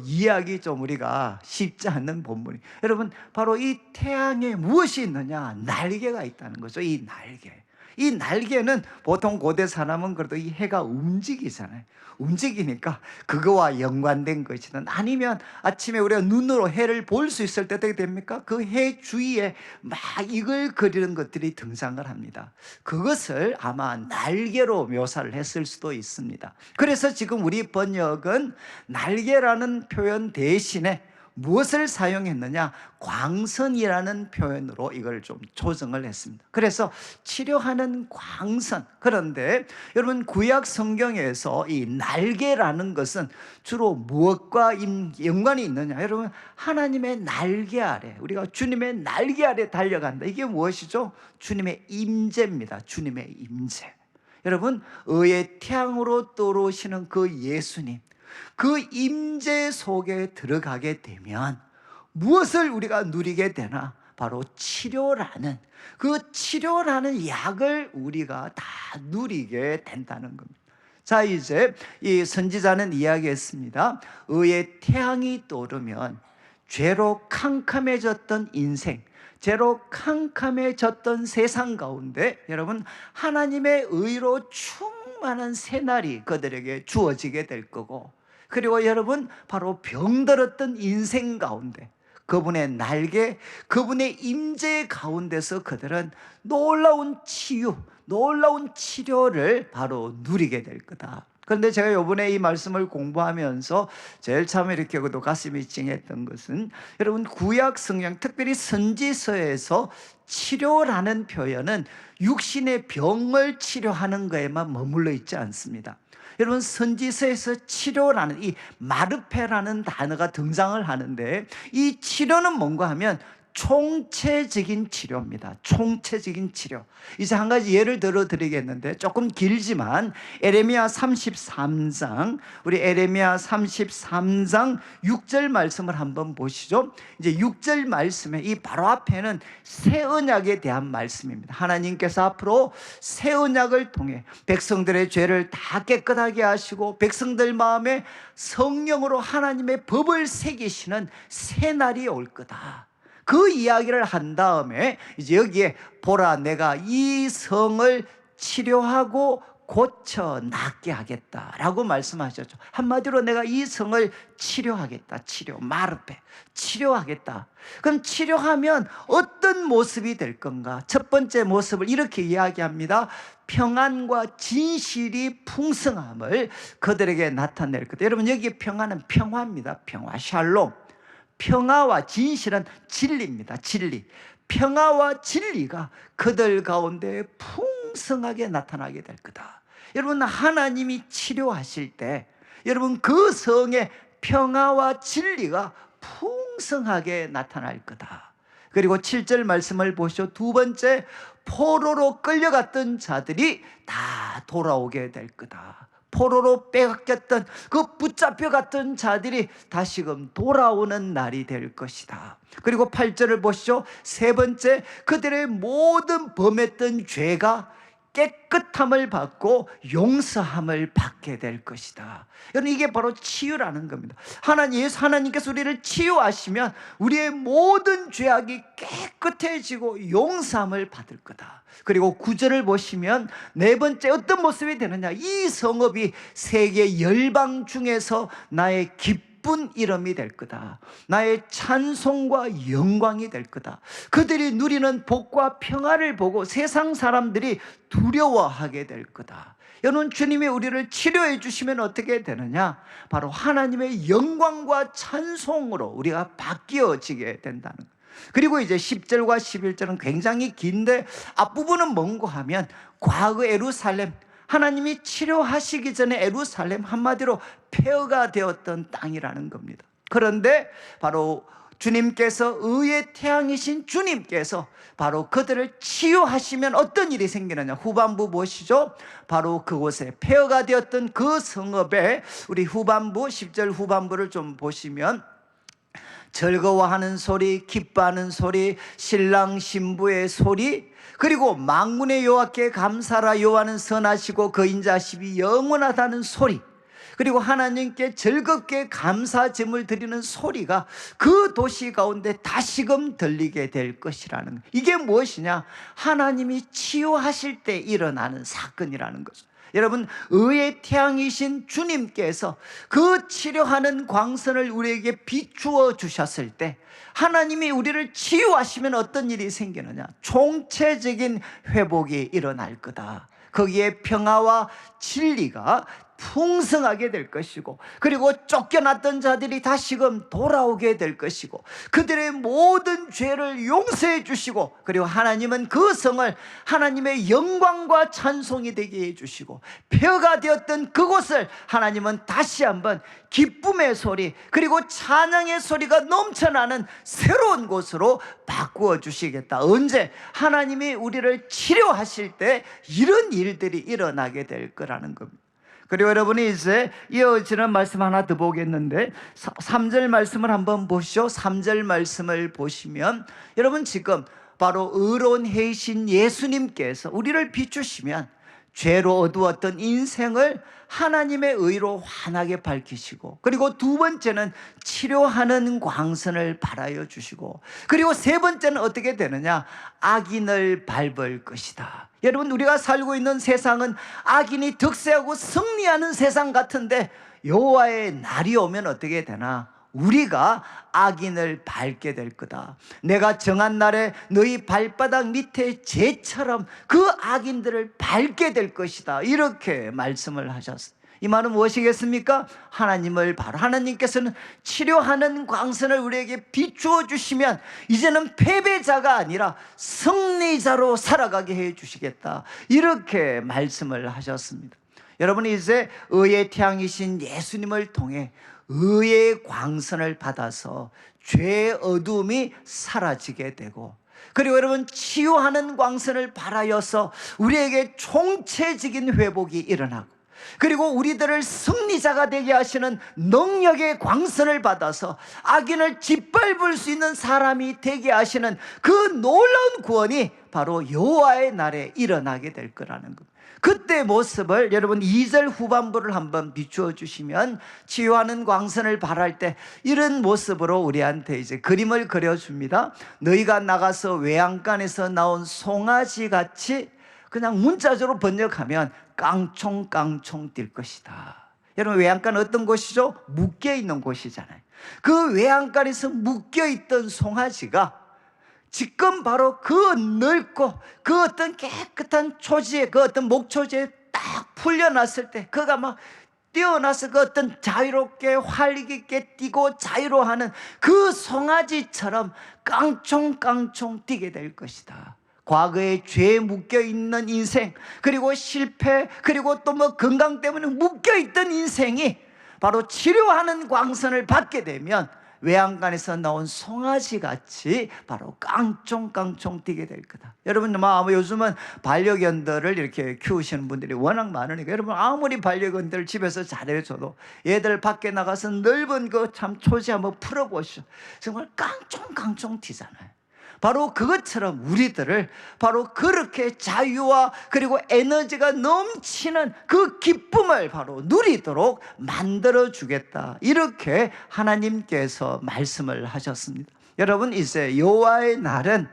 이야기 좀 우리가 쉽지 않는 본문이. 여러분, 바로 이 태양에 무엇이 있느냐? 날개가 있다는 거죠. 이 날개. 이 날개는 보통 고대 사람은 그래도 이 해가 움직이잖아요. 움직이니까 그거와 연관된 것이든 아니면 아침에 우리가 눈으로 해를 볼 수 있을 때 어떻게 됩니까? 그 해 주위에 막 이글거리는 것들이 등장을 합니다. 그것을 아마 날개로 묘사를 했을 수도 있습니다. 그래서 지금 우리 번역은 날개라는 표현 대신에 무엇을 사용했느냐? 광선이라는 표현으로 이걸 좀 조정을 했습니다. 그래서 치료하는 광선. 그런데 여러분 구약 성경에서 이 날개라는 것은 주로 무엇과 연관이 있느냐? 여러분 하나님의 날개 아래, 우리가 주님의 날개 아래 달려간다. 이게 무엇이죠? 주님의 임재입니다. 주님의 임재. 여러분 의의 태양으로 떠오르시는 그 예수님, 그 임재 속에 들어가게 되면 무엇을 우리가 누리게 되나? 바로 치료라는, 그 치료라는 약을 우리가 다 누리게 된다는 겁니다. 자, 이제 이 선지자는 이야기했습니다. 의의 태양이 떠오르면 죄로 캄캄해졌던 인생, 죄로 캄캄해졌던 세상 가운데 여러분 하나님의 의로 충만한 새날이 그들에게 주어지게 될 거고, 그리고 여러분 바로 병들었던 인생 가운데 그분의 날개, 그분의 임재 가운데서 그들은 놀라운 치유, 놀라운 치료를 바로 누리게 될 거다. 그런데 제가 이번에 이 말씀을 공부하면서 제일 처음에 이렇게 가슴이 찡했던 것은 여러분 구약 성경, 특별히 선지서에서 치료라는 표현은 육신의 병을 치료하는 것에만 머물러 있지 않습니다. 여러분 선지서에서 치료라는 이 마르페라는 단어가 등장을 하는데 이 치료는 뭔가 하면 총체적인 치료입니다. 총체적인 치료. 이제 한 가지 예를 들어 드리겠는데 조금 길지만 에레미야 33장, 우리 에레미야 33장 6절 말씀을 한번 보시죠. 이제 6절 말씀에 이 바로 앞에는 새 언약에 대한 말씀입니다. 하나님께서 앞으로 새 언약을 통해 백성들의 죄를 다 깨끗하게 하시고 백성들 마음에 성령으로 하나님의 법을 새기시는 새 날이 올 거다. 그 이야기를 한 다음에 이제 여기에 보라 내가 이 성을 치료하고 고쳐 낫게 하겠다라고 말씀하셨죠. 한마디로 내가 이 성을 치료하겠다. 치료, 마르페, 치료하겠다. 그럼 치료하면 어떤 모습이 될 건가? 첫 번째 모습을 이렇게 이야기합니다. 평안과 진실이 풍성함을 그들에게 나타낼 거다. 여러분 여기 평안은 평화입니다. 평화, 샬롬. 평화와 진실은 진리입니다. 진리. 평화와 진리가 그들 가운데 풍성하게 나타나게 될 거다. 여러분 하나님이 치료하실 때 여러분 그 성에 평화와 진리가 풍성하게 나타날 거다. 그리고 7절 말씀을 보시죠. 두 번째, 포로로 끌려갔던 자들이 다 돌아오게 될 거다. 포로로 빼앗겼던 그 붙잡혀갔던 자들이 다시금 돌아오는 날이 될 것이다. 그리고 8절을 보시죠. 세 번째, 그들의 모든 범했던 죄가 깨끗함을 받고 용서함을 받게 될 것이다. 여러분 이게 바로 치유라는 겁니다. 하나님께서 우리를 치유하시면 우리의 모든 죄악이 깨끗해지고 용서함을 받을 거다. 그리고 9절을 보시면 네 번째 어떤 모습이 되느냐? 이 성읍이 세계 열방 중에서 나의 기쁜 이름이 될 거다. 나의 찬송과 영광이 될 거다. 그들이 누리는 복과 평화를 보고 세상 사람들이 두려워하게 될 거다. 여러분 주님이 우리를 치료해 주시면 어떻게 되느냐? 바로 하나님의 영광과 찬송으로 우리가 바뀌어지게 된다는 거예요. 그리고 이제 10절과 11절은 굉장히 긴데 앞부분은 뭔가 하면 과거 예루살렘, 하나님이 치료하시기 전에 예루살렘 한마디로 폐허가 되었던 땅이라는 겁니다. 그런데 바로 주님께서 의의 태양이신 주님께서 바로 그들을 치유하시면 어떤 일이 생기느냐? 후반부 보시죠. 바로 그곳에 폐허가 되었던 그 성읍에 우리 후반부 10절 후반부를 좀 보시면 즐거워하는 소리, 기뻐하는 소리, 신랑 신부의 소리, 그리고 만군의 여호와께 감사라. 여호와는 선하시고 그 인자심이 영원하다는 소리. 그리고 하나님께 즐겁게 감사 제물 드리는 소리가 그 도시 가운데 다시금 들리게 될 것이라는 것. 이게 무엇이냐? 하나님이 치유하실 때 일어나는 사건이라는 거죠. 여러분, 의의 태양이신 주님께서 그 치료하는 광선을 우리에게 비추어 주셨을 때 하나님이 우리를 치유하시면 어떤 일이 생기느냐? 총체적인 회복이 일어날 거다. 거기에 평화와 진리가 풍성하게 될 것이고, 그리고 쫓겨났던 자들이 다시금 돌아오게 될 것이고, 그들의 모든 죄를 용서해 주시고, 그리고 하나님은 그 성을 하나님의 영광과 찬송이 되게 해 주시고, 폐허가 되었던 그곳을 하나님은 다시 한번 기쁨의 소리 그리고 찬양의 소리가 넘쳐나는 새로운 곳으로 바꾸어 주시겠다. 언제? 하나님이 우리를 치료하실 때 이런 일들이 일어나게 될 거라는 겁니다. 그리고 여러분이 이제 이어지는 말씀 하나 더 보겠는데 3절 말씀을 한번 보시죠. 3절 말씀을 보시면 여러분, 지금 바로 의로운 해이신 예수님께서 우리를 비추시면 죄로 어두웠던 인생을 하나님의 의로 환하게 밝히시고, 그리고 두 번째는 치료하는 광선을 발하여 주시고, 그리고 세 번째는 어떻게 되느냐? 악인을 밟을 것이다. 여러분, 우리가 살고 있는 세상은 악인이 득세하고 승리하는 세상 같은데 여호와의 날이 오면 어떻게 되나? 우리가 악인을 밟게 될 거다. 내가 정한 날에 너희 발바닥 밑에 재처럼 그 악인들을 밟게 될 것이다. 이렇게 말씀을 하셨어요. 이 말은 무엇이겠습니까? 하나님을 바로 하나님께서는 치료하는 광선을 우리에게 비추어 주시면 이제는 패배자가 아니라 승리자로 살아가게 해 주시겠다. 이렇게 말씀을 하셨습니다. 여러분이 이제 의의 태양이신 예수님을 통해 의의 광선을 받아서 죄의 어두움이 사라지게 되고, 그리고 여러분, 치유하는 광선을 발하여서 우리에게 총체적인 회복이 일어나고, 그리고 우리들을 승리자가 되게 하시는 능력의 광선을 받아서 악인을 짓밟을 수 있는 사람이 되게 하시는 그 놀라운 구원이 바로 여호와의 날에 일어나게 될 거라는 겁니다. 그때 모습을 여러분 2절 후반부를 한번 비추어 주시면, 치유하는 광선을 발할 때 이런 모습으로 우리한테 이제 그림을 그려줍니다. 너희가 나가서 외양간에서 나온 송아지 같이, 그냥 문자적으로 번역하면 깡총깡총 뛸 것이다. 여러분, 외양간 어떤 곳이죠? 묶여있는 곳이잖아요. 그 외양간에서 묶여있던 송아지가 지금 바로 그 넓고 그 어떤 깨끗한 초지에, 그 어떤 목초지에 딱 풀려났을 때 그가 막 뛰어나서 그 어떤 자유롭게 활력 있게 뛰고 자유로워하는 그 송아지처럼 깡총깡총 뛰게 될 것이다. 과거에 죄에 묶여있는 인생, 그리고 실패, 그리고 또 뭐 건강 때문에 묶여있던 인생이 바로 치료하는 광선을 받게 되면 외양간에서 나온 송아지같이 바로 깡총깡총 뛰게 될 거다. 여러분, 요즘은 반려견들을 이렇게 키우시는 분들이 워낙 많으니까 여러분, 아무리 반려견들 집에서 잘해줘도 얘들 밖에 나가서 넓은 그 참 초지 한번 풀어보시오. 정말 깡총깡총 뛰잖아요. 바로 그것처럼 우리들을 바로 그렇게 자유와 그리고 에너지가 넘치는 그 기쁨을 바로 누리도록 만들어 주겠다. 이렇게 하나님께서 말씀을 하셨습니다. 여러분, 이제 여호와의 날은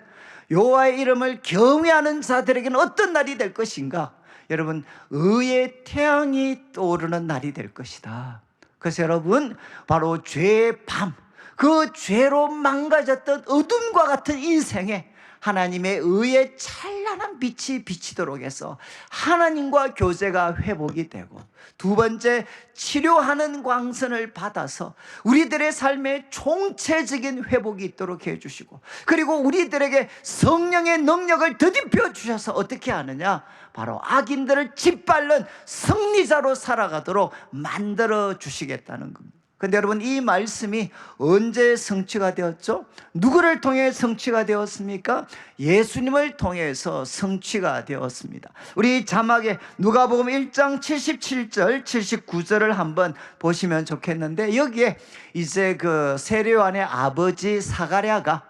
여호와의 이름을 경외하는 자들에게는 어떤 날이 될 것인가? 여러분, 의의 태양이 떠오르는 날이 될 것이다. 그래서 여러분, 바로 죄의 밤, 그 죄로 망가졌던 어둠과 같은 인생에 하나님의 의의 찬란한 빛이 비치도록 해서 하나님과 교제가 회복이 되고, 두 번째, 치료하는 광선을 받아서 우리들의 삶에 총체적인 회복이 있도록 해주시고, 그리고 우리들에게 성령의 능력을 더딥혀 주셔서 어떻게 하느냐? 바로 악인들을 짓밟는 승리자로 살아가도록 만들어 주시겠다는 겁니다. 근데 여러분, 이 말씀이 언제 성취가 되었죠? 누구를 통해 성취가 되었습니까? 예수님을 통해서 성취가 되었습니다. 우리 자막에 누가복음 1장 77절, 79절을 한번 보시면 좋겠는데, 여기에 이제 그 세례요한의 아버지 사가랴가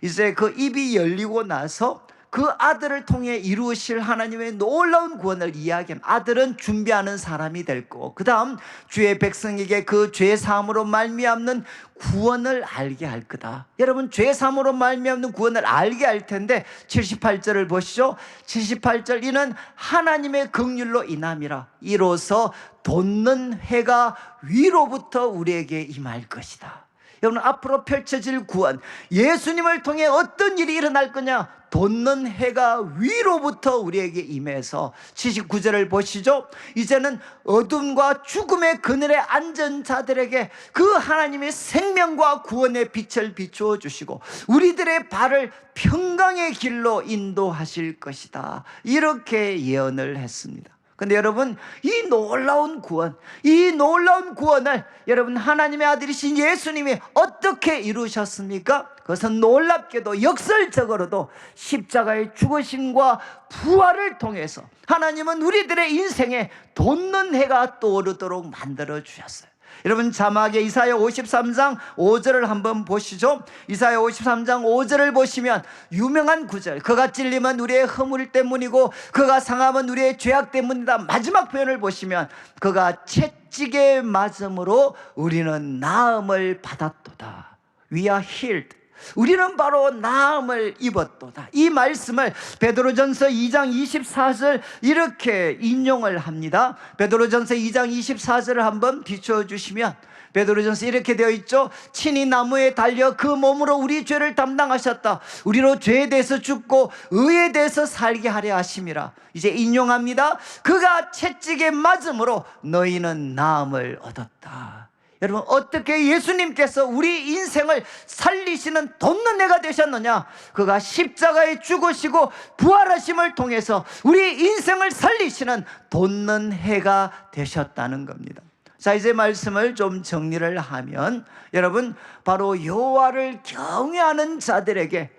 이제 그 입이 열리고 나서 그 아들을 통해 이루실 하나님의 놀라운 구원을 이야기하면 아들은 준비하는 사람이 될 거고, 그 다음 주의 백성에게 그 죄사함으로 말미암는 구원을 알게 할 거다. 여러분, 죄사함으로 말미암는 구원을 알게 할 텐데 78절을 보시죠. 78절, 이는 하나님의 긍휼로 인함이라. 이로써 돋는 해가 위로부터 우리에게 임할 것이다. 여러분, 앞으로 펼쳐질 구원, 예수님을 통해 어떤 일이 일어날 거냐? 돋는 해가 위로부터 우리에게 임해서 79절을 보시죠. 이제는 어둠과 죽음의 그늘에 앉은 자들에게 그 하나님의 생명과 구원의 빛을 비추어 주시고 우리들의 발을 평강의 길로 인도하실 것이다. 이렇게 예언을 했습니다. 근데 여러분, 이 놀라운 구원, 이 놀라운 구원을 여러분 하나님의 아들이신 예수님이 어떻게 이루셨습니까? 그것은 놀랍게도 역설적으로도 십자가의 죽으심과 부활을 통해서 하나님은 우리들의 인생에 돋는 해가 떠오르도록 만들어 주셨어요. 여러분, 자막에 이사야 53장 5절을 한번 보시죠. 이사야 53장 5절을 보시면 유명한 구절, 그가 찔림은 우리의 허물 때문이고 그가 상함은 우리의 죄악 때문이다. 마지막 표현을 보시면 그가 채찍에 맞음으로 우리는 나음을 받았도다. We are healed. 우리는 바로 나음을 입었도다. 이 말씀을 베드로전서 2장 24절 이렇게 인용을 합니다. 베드로전서 2장 24절을 한번 비춰주시면 베드로전서 이렇게 되어 있죠. 친히 나무에 달려 그 몸으로 우리 죄를 담당하셨다. 우리로 죄에 대해서 죽고 의에 대해서 살게 하려 하심이라. 이제 인용합니다. 그가 채찍에 맞음으로 너희는 나음을 얻었다. 여러분, 어떻게 예수님께서 우리 인생을 살리시는 돋는 해가 되셨느냐? 그가 십자가에 죽으시고 부활하심을 통해서 우리 인생을 살리시는 돋는 해가 되셨다는 겁니다. 자, 이제 말씀을 좀 정리를 하면 여러분, 바로 여호와를 경외하는 자들에게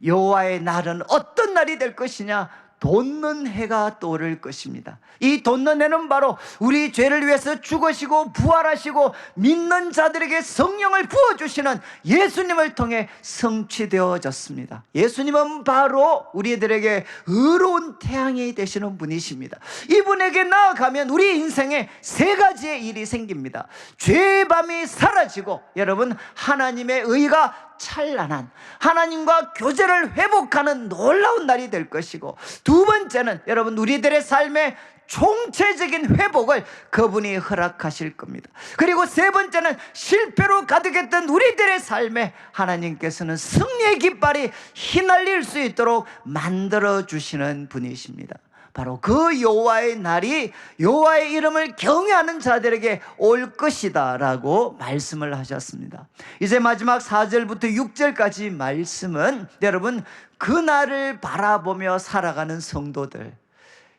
여호와의 날은 어떤 날이 될 것이냐? 돋는 해가 떠오를 것입니다. 이 돋는 해는 바로 우리 죄를 위해서 죽으시고 부활하시고 믿는 자들에게 성령을 부어주시는 예수님을 통해 성취되어졌습니다. 예수님은 바로 우리들에게 의로운 태양이 되시는 분이십니다. 이분에게 나아가면 우리 인생에 세 가지의 일이 생깁니다. 죄의 밤이 사라지고 여러분, 하나님의 의가 찬란한 하나님과 교제를 회복하는 놀라운 날이 될 것이고, 두 번째는 여러분 우리들의 삶의 총체적인 회복을 그분이 허락하실 겁니다. 그리고 세 번째는 실패로 가득했던 우리들의 삶에 하나님께서는 승리의 깃발이 휘날릴 수 있도록 만들어 주시는 분이십니다. 바로 그 여호와의 날이 여호와의 이름을 경외하는 자들에게 올 것이다 라고 말씀을 하셨습니다. 이제 마지막 4절부터 6절까지 말씀은 여러분, 그 날을 바라보며 살아가는 성도들,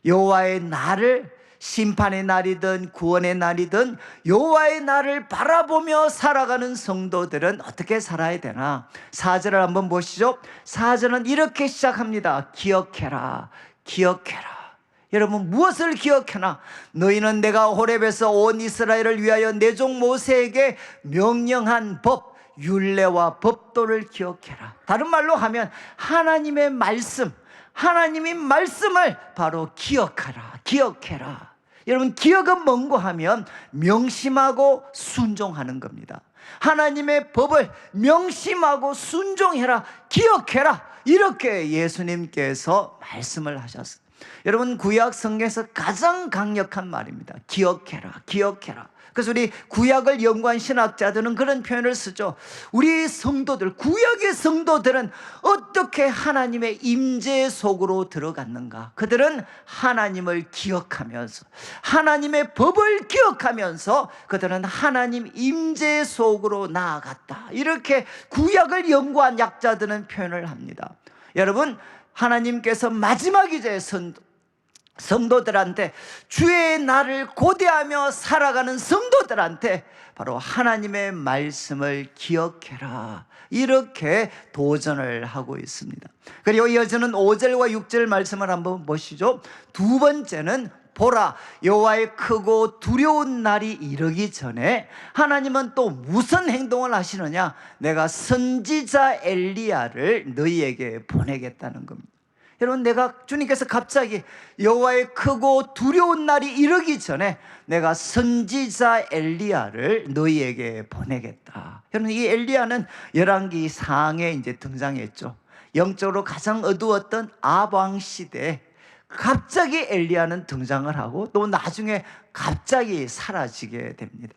여호와의 날을, 심판의 날이든 구원의 날이든 여호와의 날을 바라보며 살아가는 성도들은 어떻게 살아야 되나? 4절을 한번 보시죠. 4절은 이렇게 시작합니다. 기억해라, 기억해라. 여러분, 무엇을 기억하나? 너희는 내가 호렙에서 온 이스라엘을 위하여 내 종 모세에게 명령한 법, 율례와 법도를 기억해라. 다른 말로 하면 하나님의 말씀, 하나님의 말씀을 바로 기억하라, 기억해라. 여러분, 기억은 뭔고 하면 명심하고 순종하는 겁니다. 하나님의 법을 명심하고 순종해라, 기억해라. 이렇게 예수님께서 말씀을 하셨습니다. 여러분, 구약 성경에서 가장 강력한 말입니다. 기억해라, 기억해라. 그래서 우리 구약을 연구한 신학자들은 그런 표현을 쓰죠. 우리 성도들, 구약의 성도들은 어떻게 하나님의 임재 속으로 들어갔는가? 그들은 하나님을 기억하면서, 하나님의 법을 기억하면서 그들은 하나님 임재 속으로 나아갔다. 이렇게 구약을 연구한 약자들은 표현을 합니다. 여러분, 하나님께서 마지막 이제 성도들한테, 주의 날을 고대하며 살아가는 성도들한테 바로 하나님의 말씀을 기억해라, 이렇게 도전을 하고 있습니다. 그리고 이어지는 5절과 6절 말씀을 한번 보시죠. 두 번째는 보라, 여호와의 크고 두려운 날이 이르기 전에 하나님은 또 무슨 행동을 하시느냐? 내가 선지자 엘리야를 너희에게 보내겠다는 겁니다. 여러분, 내가 주님께서 갑자기 여호와의 크고 두려운 날이 이르기 전에 내가 선지자 엘리야를 너희에게 보내겠다. 여러분, 이 엘리야는 열왕기 상에 이제 등장했죠. 영적으로 가장 어두웠던 아방 시대에 갑자기 엘리야는 등장을 하고 또 나중에 갑자기 사라지게 됩니다.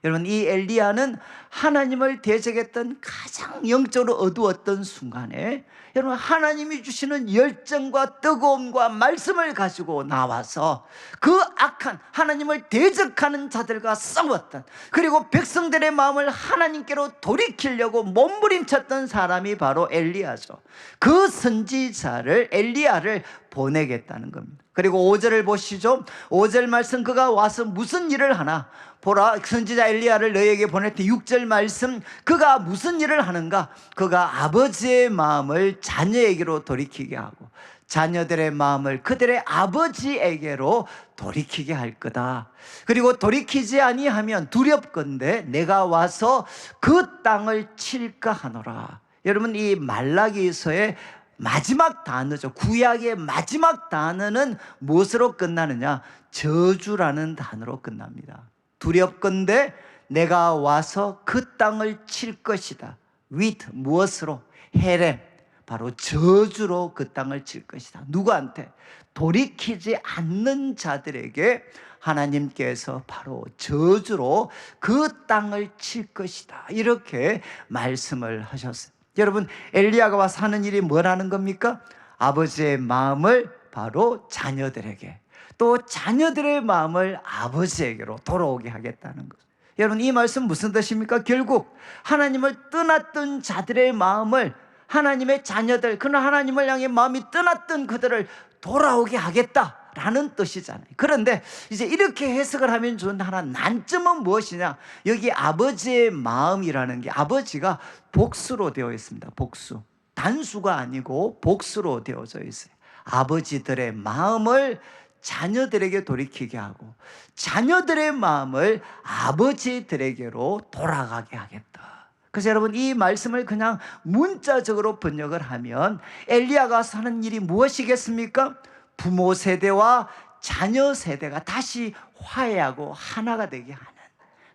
여러분, 이 엘리야는 하나님을 대적했던 가장 영적으로 어두웠던 순간에 여러분, 하나님이 주시는 열정과 뜨거움과 말씀을 가지고 나와서 그 악한 하나님을 대적하는 자들과 싸웠던, 그리고 백성들의 마음을 하나님께로 돌이키려고 몸부림쳤던 사람이 바로 엘리야죠. 그 선지자를, 엘리야를 보내겠다는 겁니다. 그리고 5절을 보시죠. 5절 말씀, 그가 와서 무슨 일을 하나 보라, 선지자 엘리야를 너희에게 보냈더니 6절 말씀, 그가 무슨 일을 하는가? 그가 아버지의 마음을 자녀에게로 돌이키게 하고 자녀들의 마음을 그들의 아버지에게로 돌이키게 할 거다. 그리고 돌이키지 아니하면 두렵건대 내가 와서 그 땅을 칠까 하노라. 여러분, 이 말라기서의 마지막 단어죠. 구약의 마지막 단어는 무엇으로 끝나느냐? 저주라는 단어로 끝납니다. 두렵건대 내가 와서 그 땅을 칠 것이다. with 무엇으로? 헤렘, 바로 저주로 그 땅을 칠 것이다. 누구한테? 돌이키지 않는 자들에게 하나님께서 바로 저주로 그 땅을 칠 것이다. 이렇게 말씀을 하셨어요. 여러분, 엘리야가 와서 하는 일이 뭐라는 겁니까? 아버지의 마음을 바로 자녀들에게, 또 자녀들의 마음을 아버지에게로 돌아오게 하겠다는 것. 여러분, 이 말씀 무슨 뜻입니까? 결국 하나님을 떠났던 자들의 마음을, 하나님의 자녀들, 그러나 하나님을 향해 마음이 떠났던 그들을 돌아오게 하겠다라는 뜻이잖아요. 그런데 이제 이렇게 해석을 하면 좋은 하나 난점은 무엇이냐? 여기 아버지의 마음이라는 게, 아버지가 복수로 되어 있습니다. 복수, 단수가 아니고 복수로 되어져 있어요. 아버지들의 마음을 자녀들에게 돌이키게 하고 자녀들의 마음을 아버지들에게로 돌아가게 하겠다. 그래서 여러분, 이 말씀을 그냥 문자적으로 번역을 하면 엘리야가 하는 일이 무엇이겠습니까? 부모 세대와 자녀 세대가 다시 화해하고 하나가 되게 하는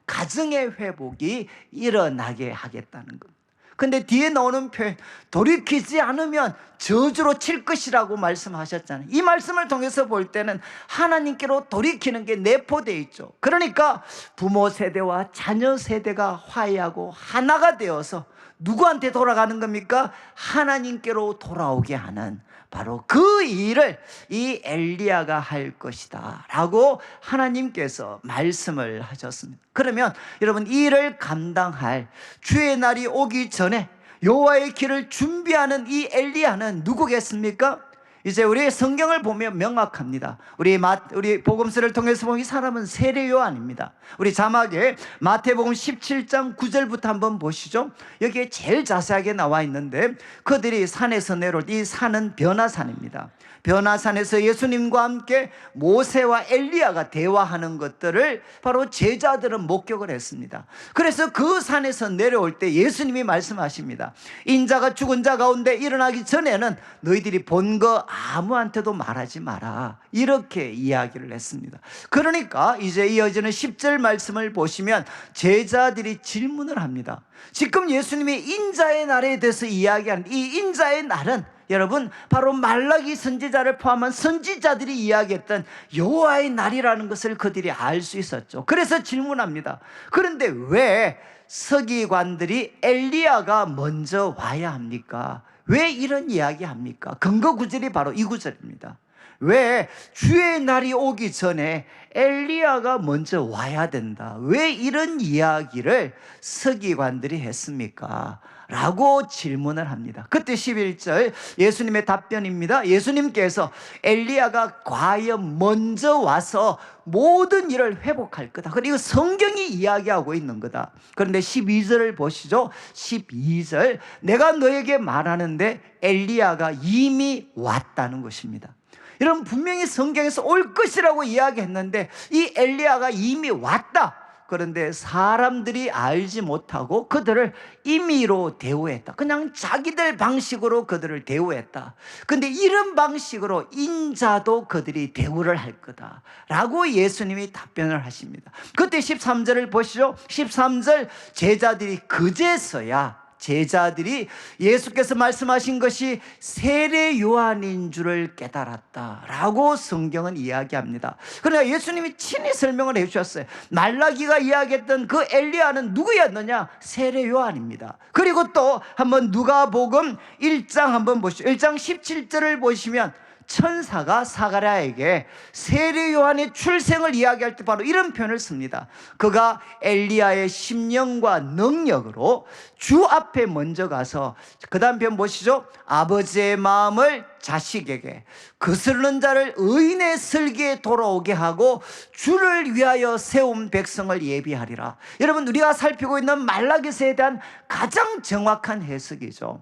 가정의 회복이 일어나게 하겠다는 겁니다. 근데 뒤에 나오는 표현, 돌이키지 않으면 저주로 칠 것이라고 말씀하셨잖아요. 이 말씀을 통해서 볼 때는 하나님께로 돌이키는 게 내포되어 있죠. 그러니까 부모 세대와 자녀 세대가 화해하고 하나가 되어서 누구한테 돌아가는 겁니까? 하나님께로 돌아오게 하는 바로 그 일을 이 엘리야가 할 것이다 라고 하나님께서 말씀을 하셨습니다. 그러면 여러분, 이 일을 감당할 주의 날이 오기 전에 여호와의 길을 준비하는 이 엘리야는 누구겠습니까? 이제 우리 성경을 보면 명확합니다. 우리 복음서를 통해서 보면 이 사람은 세례 요한입니다. 우리 자막에 마태복음 17장 9절부터 한번 보시죠. 여기에 제일 자세하게 나와 있는데, 그들이 산에서 내려올 때, 이 산은 변화산입니다. 변화산에서 예수님과 함께 모세와 엘리야가 대화하는 것들을 바로 제자들은 목격을 했습니다. 그래서 그 산에서 내려올 때 예수님이 말씀하십니다. 인자가 죽은 자 가운데 일어나기 전에는 너희들이 본 거 아무한테도 말하지 마라, 이렇게 이야기를 했습니다. 그러니까 이제 이어지는 10절 말씀을 보시면 제자들이 질문을 합니다. 지금 예수님이 인자의 날에 대해서 이야기하는 이 인자의 날은 여러분, 바로 말라기 선지자를 포함한 선지자들이 이야기했던 여호와의 날이라는 것을 그들이 알 수 있었죠. 그래서 질문합니다. 그런데 왜 서기관들이 엘리야가 먼저 와야 합니까? 왜 이런 이야기 합니까? 근거 구절이 바로 이 구절입니다. 왜 주의 날이 오기 전에 엘리야가 먼저 와야 된다, 왜 이런 이야기를 서기관들이 했습니까? 라고 질문을 합니다. 그때 11절 예수님의 답변입니다. 예수님께서 엘리야가 과연 먼저 와서 모든 일을 회복할 거다, 그리고 성경이 이야기하고 있는 거다. 그런데 12절을 보시죠. 12절, 내가 너에게 말하는데 엘리야가 이미 왔다는 것입니다. 여러분, 분명히 성경에서 올 것이라고 이야기했는데 이 엘리야가 이미 왔다, 그런데 사람들이 알지 못하고 그들을 임의로 대우했다. 그냥 자기들 방식으로 그들을 대우했다. 근데 이런 방식으로 인자도 그들이 대우를 할 거다 라고 예수님이 답변을 하십니다. 그때 13절을 보시죠. 13절, 제자들이 그제서야 제자들이 예수께서 말씀하신 것이 세례 요한인 줄을 깨달았다라고 성경은 이야기합니다. 그러나 예수님이 친히 설명을 해주셨어요. 말라기가 이야기했던 그 엘리야는 누구였느냐? 세례 요한입니다. 그리고 또 한번 누가복음 1장 한번 보시죠. 1장 17절을 보시면 천사가 사가랴에게 세례 요한의 출생을 이야기할 때 바로 이런 표현을 씁니다. 그가 엘리야의 심령과 능력으로 주 앞에 먼저 가서, 그 다음 표현 보시죠. 아버지의 마음을 자식에게, 거스르는 자를 의인의 설계에 돌아오게 하고 주를 위하여 세운 백성을 예비하리라. 여러분, 우리가 살피고 있는 말라기서에 대한 가장 정확한 해석이죠.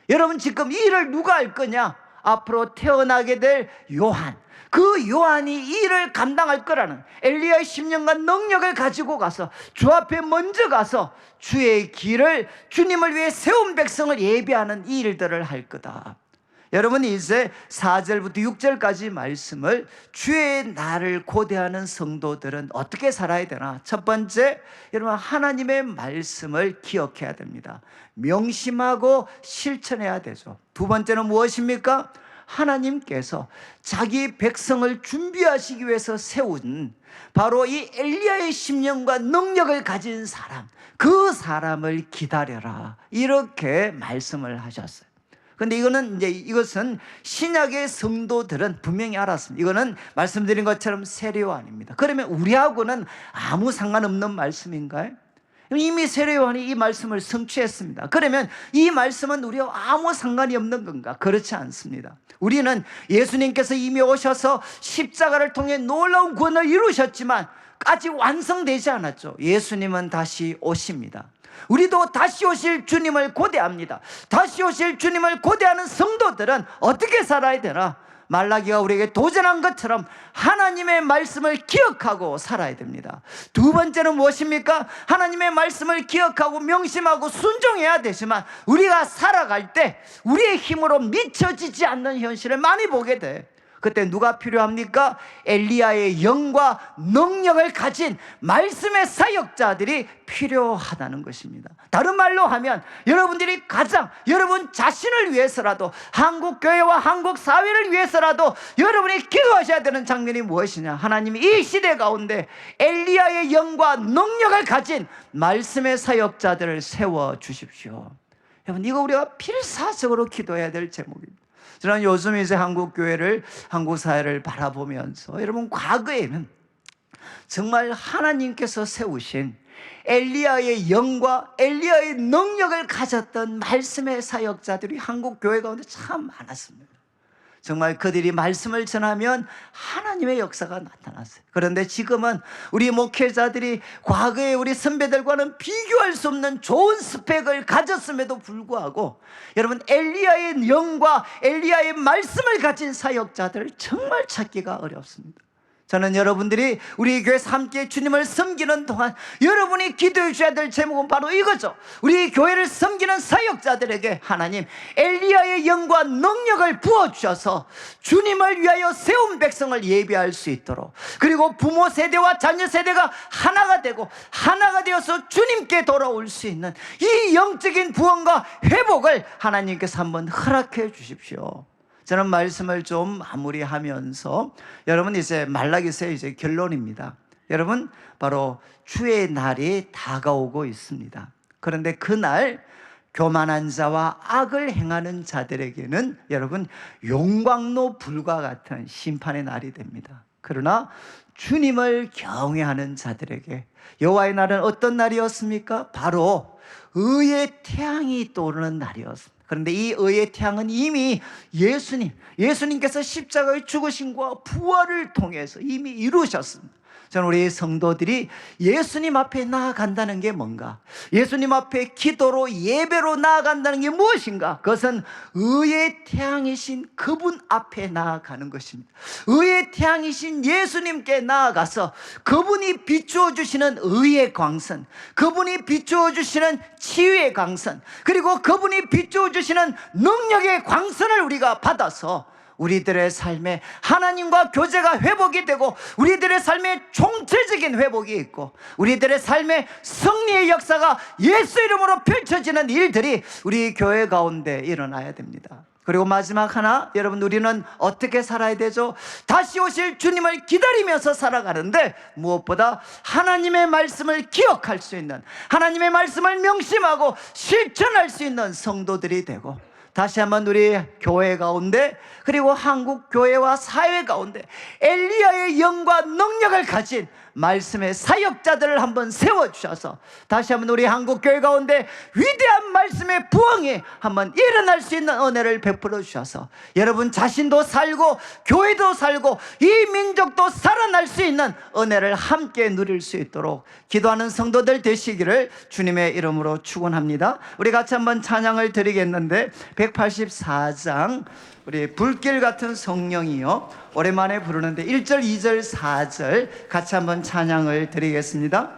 여러분, 지금 이 일을 누가 할 거냐? 앞으로 태어나게 될 요한, 그 요한이 이 일을 감당할 거라는, 엘리야의 10년간 능력을 가지고 가서 주 앞에 먼저 가서 주의 길을, 주님을 위해 세운 백성을 예비하는 이 일들을 할 거다. 여러분, 이제 4절부터 6절까지 말씀을 주의 날을 고대하는 성도들은 어떻게 살아야 되나? 첫 번째, 여러분, 하나님의 말씀을 기억해야 됩니다. 명심하고 실천해야 되죠. 두 번째는 무엇입니까? 하나님께서 자기 백성을 준비하시기 위해서 세운 바로 이 엘리야의 심령과 능력을 가진 사람, 그 사람을 기다려라, 이렇게 말씀을 하셨어요. 근데 이것은 신약의 성도들은 분명히 알았습니다. 이거는 말씀드린 것처럼 세례 요한입니다. 그러면 우리하고는 아무 상관없는 말씀인가요? 이미 세례 요한이 이 말씀을 성취했습니다. 그러면 이 말씀은 우리와 아무 상관이 없는 건가? 그렇지 않습니다. 우리는 예수님께서 이미 오셔서 십자가를 통해 놀라운 구원을 이루셨지만 아직 완성되지 않았죠. 예수님은 다시 오십니다. 우리도 다시 오실 주님을 고대합니다. 다시 오실 주님을 고대하는 성도들은 어떻게 살아야 되나? 말라기가 우리에게 도전한 것처럼 하나님의 말씀을 기억하고 살아야 됩니다. 두 번째는 무엇입니까? 하나님의 말씀을 기억하고 명심하고 순종해야 되지만 우리가 살아갈 때 우리의 힘으로 미쳐지지 않는 현실을 많이 보게 돼. 그때 누가 필요합니까? 엘리야의 영과 능력을 가진 말씀의 사역자들이 필요하다는 것입니다. 다른 말로 하면 여러분들이 가장 여러분 자신을 위해서라도, 한국교회와 한국사회를 위해서라도 여러분이 기도하셔야 되는 장면이 무엇이냐? 하나님이 이 시대 가운데 엘리야의 영과 능력을 가진 말씀의 사역자들을 세워주십시오. 여러분, 이거 우리가 필사적으로 기도해야 될 제목입니다. 저는 요즘 이제 한국교회를, 한국사회를 바라보면서 여러분, 과거에는 정말 하나님께서 세우신 엘리야의 영과 엘리야의 능력을 가졌던 말씀의 사역자들이 한국교회 가운데 참 많았습니다. 정말 그들이 말씀을 전하면 하나님의 역사가 나타났어요. 그런데 지금은 우리 목회자들이 과거의 우리 선배들과는 비교할 수 없는 좋은 스펙을 가졌음에도 불구하고 여러분, 엘리야의 영과 엘리야의 말씀을 가진 사역자들을 정말 찾기가 어렵습니다. 저는 여러분들이 우리 교회에서 함께 주님을 섬기는 동안 여러분이 기도해 주셔야 될 제목은 바로 이거죠. 우리 교회를 섬기는 사역자들에게 하나님 엘리야의 영과 능력을 부어주셔서 주님을 위하여 세운 백성을 예비할 수 있도록, 그리고 부모 세대와 자녀 세대가 하나가 되고 하나가 되어서 주님께 돌아올 수 있는 이 영적인 부흥과 회복을 하나님께서 한번 허락해 주십시오. 저는 말씀을 좀 마무리하면서 여러분, 이제 말라기서의 이제 결론입니다. 여러분, 바로 주의 날이 다가오고 있습니다. 그런데 그날 교만한 자와 악을 행하는 자들에게는 여러분, 용광로 불과 같은 심판의 날이 됩니다. 그러나 주님을 경외하는 자들에게 여호와의 날은 어떤 날이었습니까? 바로 의의 태양이 떠오르는 날이었습니다. 그런데 이 의의 태양은 이미 예수님께서 십자가의 죽으심과 부활을 통해서 이미 이루셨습니다. 저는 우리 성도들이 예수님 앞에 나아간다는 게 뭔가? 예수님 앞에 기도로 예배로 나아간다는 게 무엇인가? 그것은 의의 태양이신 그분 앞에 나아가는 것입니다. 의의 태양이신 예수님께 나아가서 그분이 비추어 주시는 의의 광선, 그분이 비추어 주시는 치유의 광선, 그리고 그분이 비추어 주시는 능력의 광선을 우리가 받아서 우리들의 삶에 하나님과 교제가 회복이 되고 우리들의 삶에 총체적인 회복이 있고 우리들의 삶에 승리의 역사가 예수 이름으로 펼쳐지는 일들이 우리 교회 가운데 일어나야 됩니다. 그리고 마지막 하나, 여러분, 우리는 어떻게 살아야 되죠? 다시 오실 주님을 기다리면서 살아가는데 무엇보다 하나님의 말씀을 기억할 수 있는, 하나님의 말씀을 명심하고 실천할 수 있는 성도들이 되고, 다시 한번 우리 교회 가운데 그리고 한국 교회와 사회 가운데 엘리야의 영과 능력을 가진 말씀의 사역자들을 한번 세워주셔서 다시 한번 우리 한국 교회 가운데 위대한 말씀의 부흥이 한번 일어날 수 있는 은혜를 베풀어 주셔서 여러분 자신도 살고 교회도 살고 이 민족도 살아날 수 있는 은혜를 함께 누릴 수 있도록 기도하는 성도들 되시기를 주님의 이름으로 축원합니다. 우리 같이 한번 찬양을 드리겠는데 184장 우리 불길 같은 성령이요, 오랜만에 부르는데 1절, 2절, 4절 같이 한번 찬양을 드리겠습니다.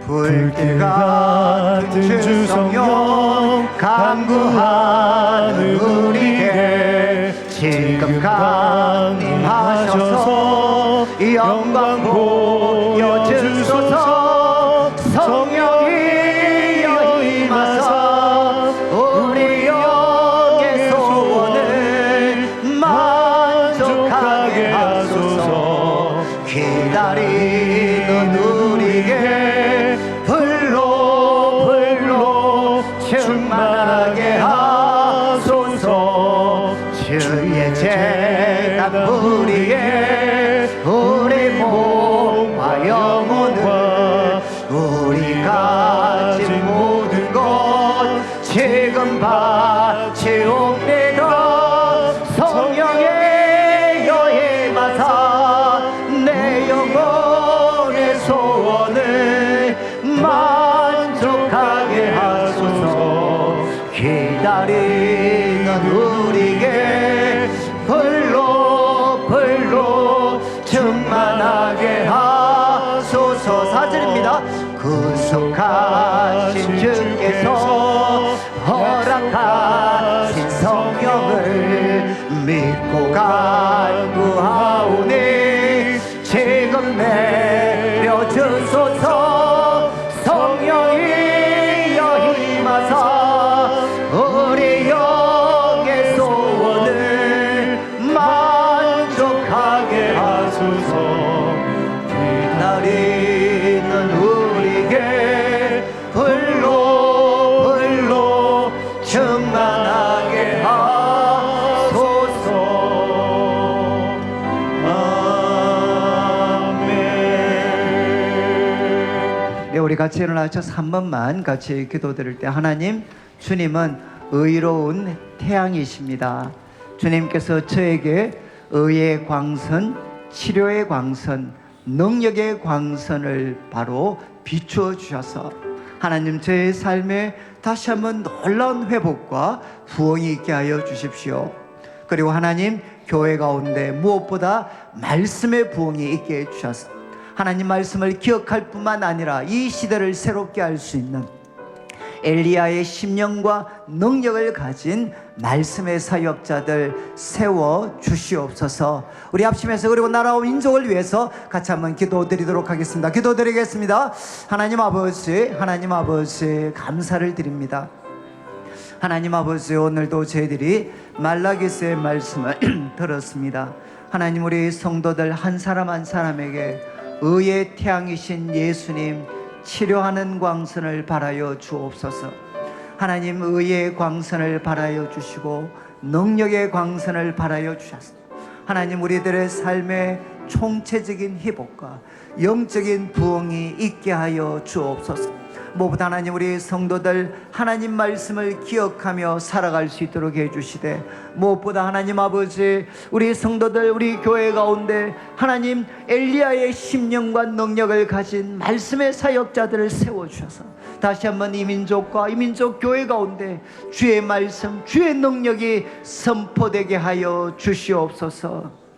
불길 같은 주 성령 간구하는 우리에게 지금 강림하셔서 영광 보여주소서. 성령이 임하사 우리 영의 소원을 만족하게 하소서. 기다리는 우리에게 불로 충만하게 하소서. 주의 재단 우리의 우리 몸과 영혼을 우리 가진 모든 것 지금 바치옵니다. 성령의 여임하사 내 영혼의 소원을 만족하게 하소서. 기다리는 우리에게 불로 충만하게 하소서. 4절입니다. 구속하신 주께서 허락하신 성령을 믿고 간구하오니 지금 내려주소서. 성령이 여임하사 우리 영의 소원을 만족하게 하소서. 기다리는 우리에게 불로 충만하게 하소서. 아멘. 네, 우리 같이 일어나셔서 한 번만 같이 기도드릴 때, 하나님, 주님은 의로운 태양이십니다. 주님께서 저에게 의의 광선, 치료의 광선, 능력의 광선을 바로 비추어 주셔서 하나님 저의 삶에 다시 한번 놀라운 회복과 부흥이 있게 하여 주십시오. 그리고 하나님, 교회 가운데 무엇보다 말씀의 부흥이 있게 해 주셔서 하나님 말씀을 기억할 뿐만 아니라 이 시대를 새롭게 할 수 있는 엘리야의 심령과 능력을 가진 말씀의 사역자들 세워 주시옵소서. 우리 합심해서 그리고 나라와 민족을 위해서 같이 한번 기도드리도록 하겠습니다. 기도드리겠습니다. 하나님 아버지, 하나님 아버지, 감사를 드립니다. 하나님 아버지, 오늘도 저희들이 말라기서의 말씀을 들었습니다. 하나님, 우리 성도들 한 사람 한 사람에게 의의 태양이신 예수님 치료하는 광선을 발하여 주옵소서. 하나님, 의의 광선을 발하여 주시고 능력의 광선을 발하여 주셔서 하나님, 우리들의 삶에 총체적인 회복과 영적인 부흥이 있게 하여 주옵소서. 무엇보다 하나님 우리 성도들 하나님 말씀을 기억하며 살아갈 수 있도록 해주시되, 무엇보다 하나님 아버지 우리 성도들 우리 교회 가운데 하나님 엘리야의 심령과 능력을 가진 말씀의 사역자들을 세워주셔서 다시 한번 이 민족과 이 민족 교회 가운데 주의 말씀 주의 능력이 선포되게 하여 주시옵소서.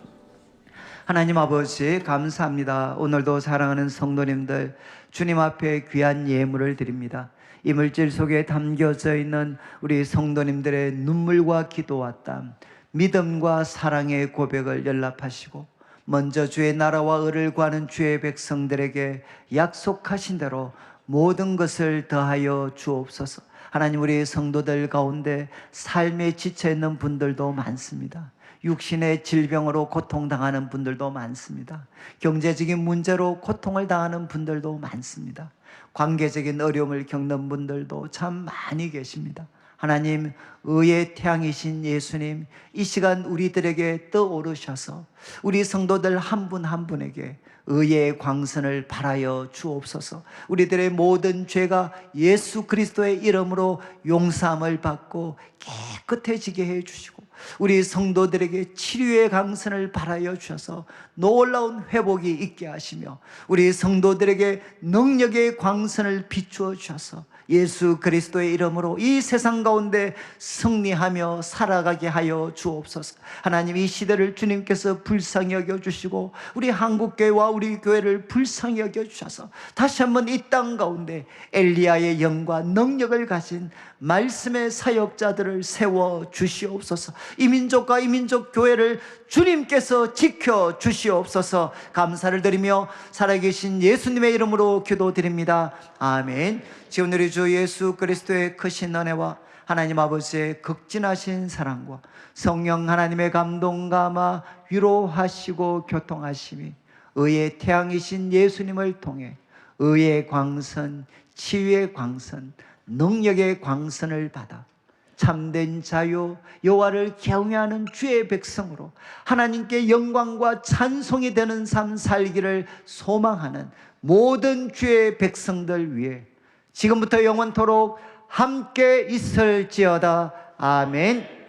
하나님 아버지 감사합니다. 오늘도 사랑하는 성도님들 주님 앞에 귀한 예물을 드립니다. 이물질 속에 담겨져 있는 우리 성도님들의 눈물과 기도와 땀, 믿음과 사랑의 고백을 연락하시고 먼저 주의 나라와 의를 구하는 주의 백성들에게 약속하신 대로 모든 것을 더하여 주옵소서. 하나님 우리 성도들 가운데 삶에 지쳐있는 분들도 많습니다. 육신의 질병으로 고통당하는 분들도 많습니다. 경제적인 문제로 고통을 당하는 분들도 많습니다. 관계적인 어려움을 겪는 분들도 참 많이 계십니다. 하나님 의의 태양이신 예수님, 이 시간 우리들에게 떠오르셔서 우리 성도들 한 분 한 분에게 의의 광선을 발하여 주옵소서. 우리들의 모든 죄가 예수 그리스도의 이름으로 용서함을 받고 깨끗해지게 해주시고 우리 성도들에게 치료의 강선을 발하여 주셔서 놀라운 회복이 있게 하시며 우리 성도들에게 능력의 광선을 비추어 주셔서 예수 그리스도의 이름으로 이 세상 가운데 승리하며 살아가게 하여 주옵소서. 하나님 이 시대를 주님께서 불쌍히 여겨주시고 우리 한국교회와 우리 교회를 불쌍히 여겨주셔서 다시 한번 이 땅 가운데 엘리야의 영과 능력을 가진 말씀의 사역자들을 세워 주시옵소서. 이 민족과 이 민족 교회를 주님께서 지켜 주시옵소서. 감사를 드리며 살아계신 예수님의 이름으로 기도드립니다. 아멘. 지금 우리 주 예수 그리스도의 크신 은혜와 하나님 아버지의 극진하신 사랑과 성령 하나님의 감동 감화 위로하시고 교통하심이 의의 태양이신 예수님을 통해 의의 광선, 치유의 광선, 능력의 광선을 받아 참된 자유, 여호와를 경외하는 주의 백성으로 하나님께 영광과 찬송이 되는 삶 살기를 소망하는 모든 주의 백성들 위해 지금부터 영원토록 함께 있을지어다. 아멘.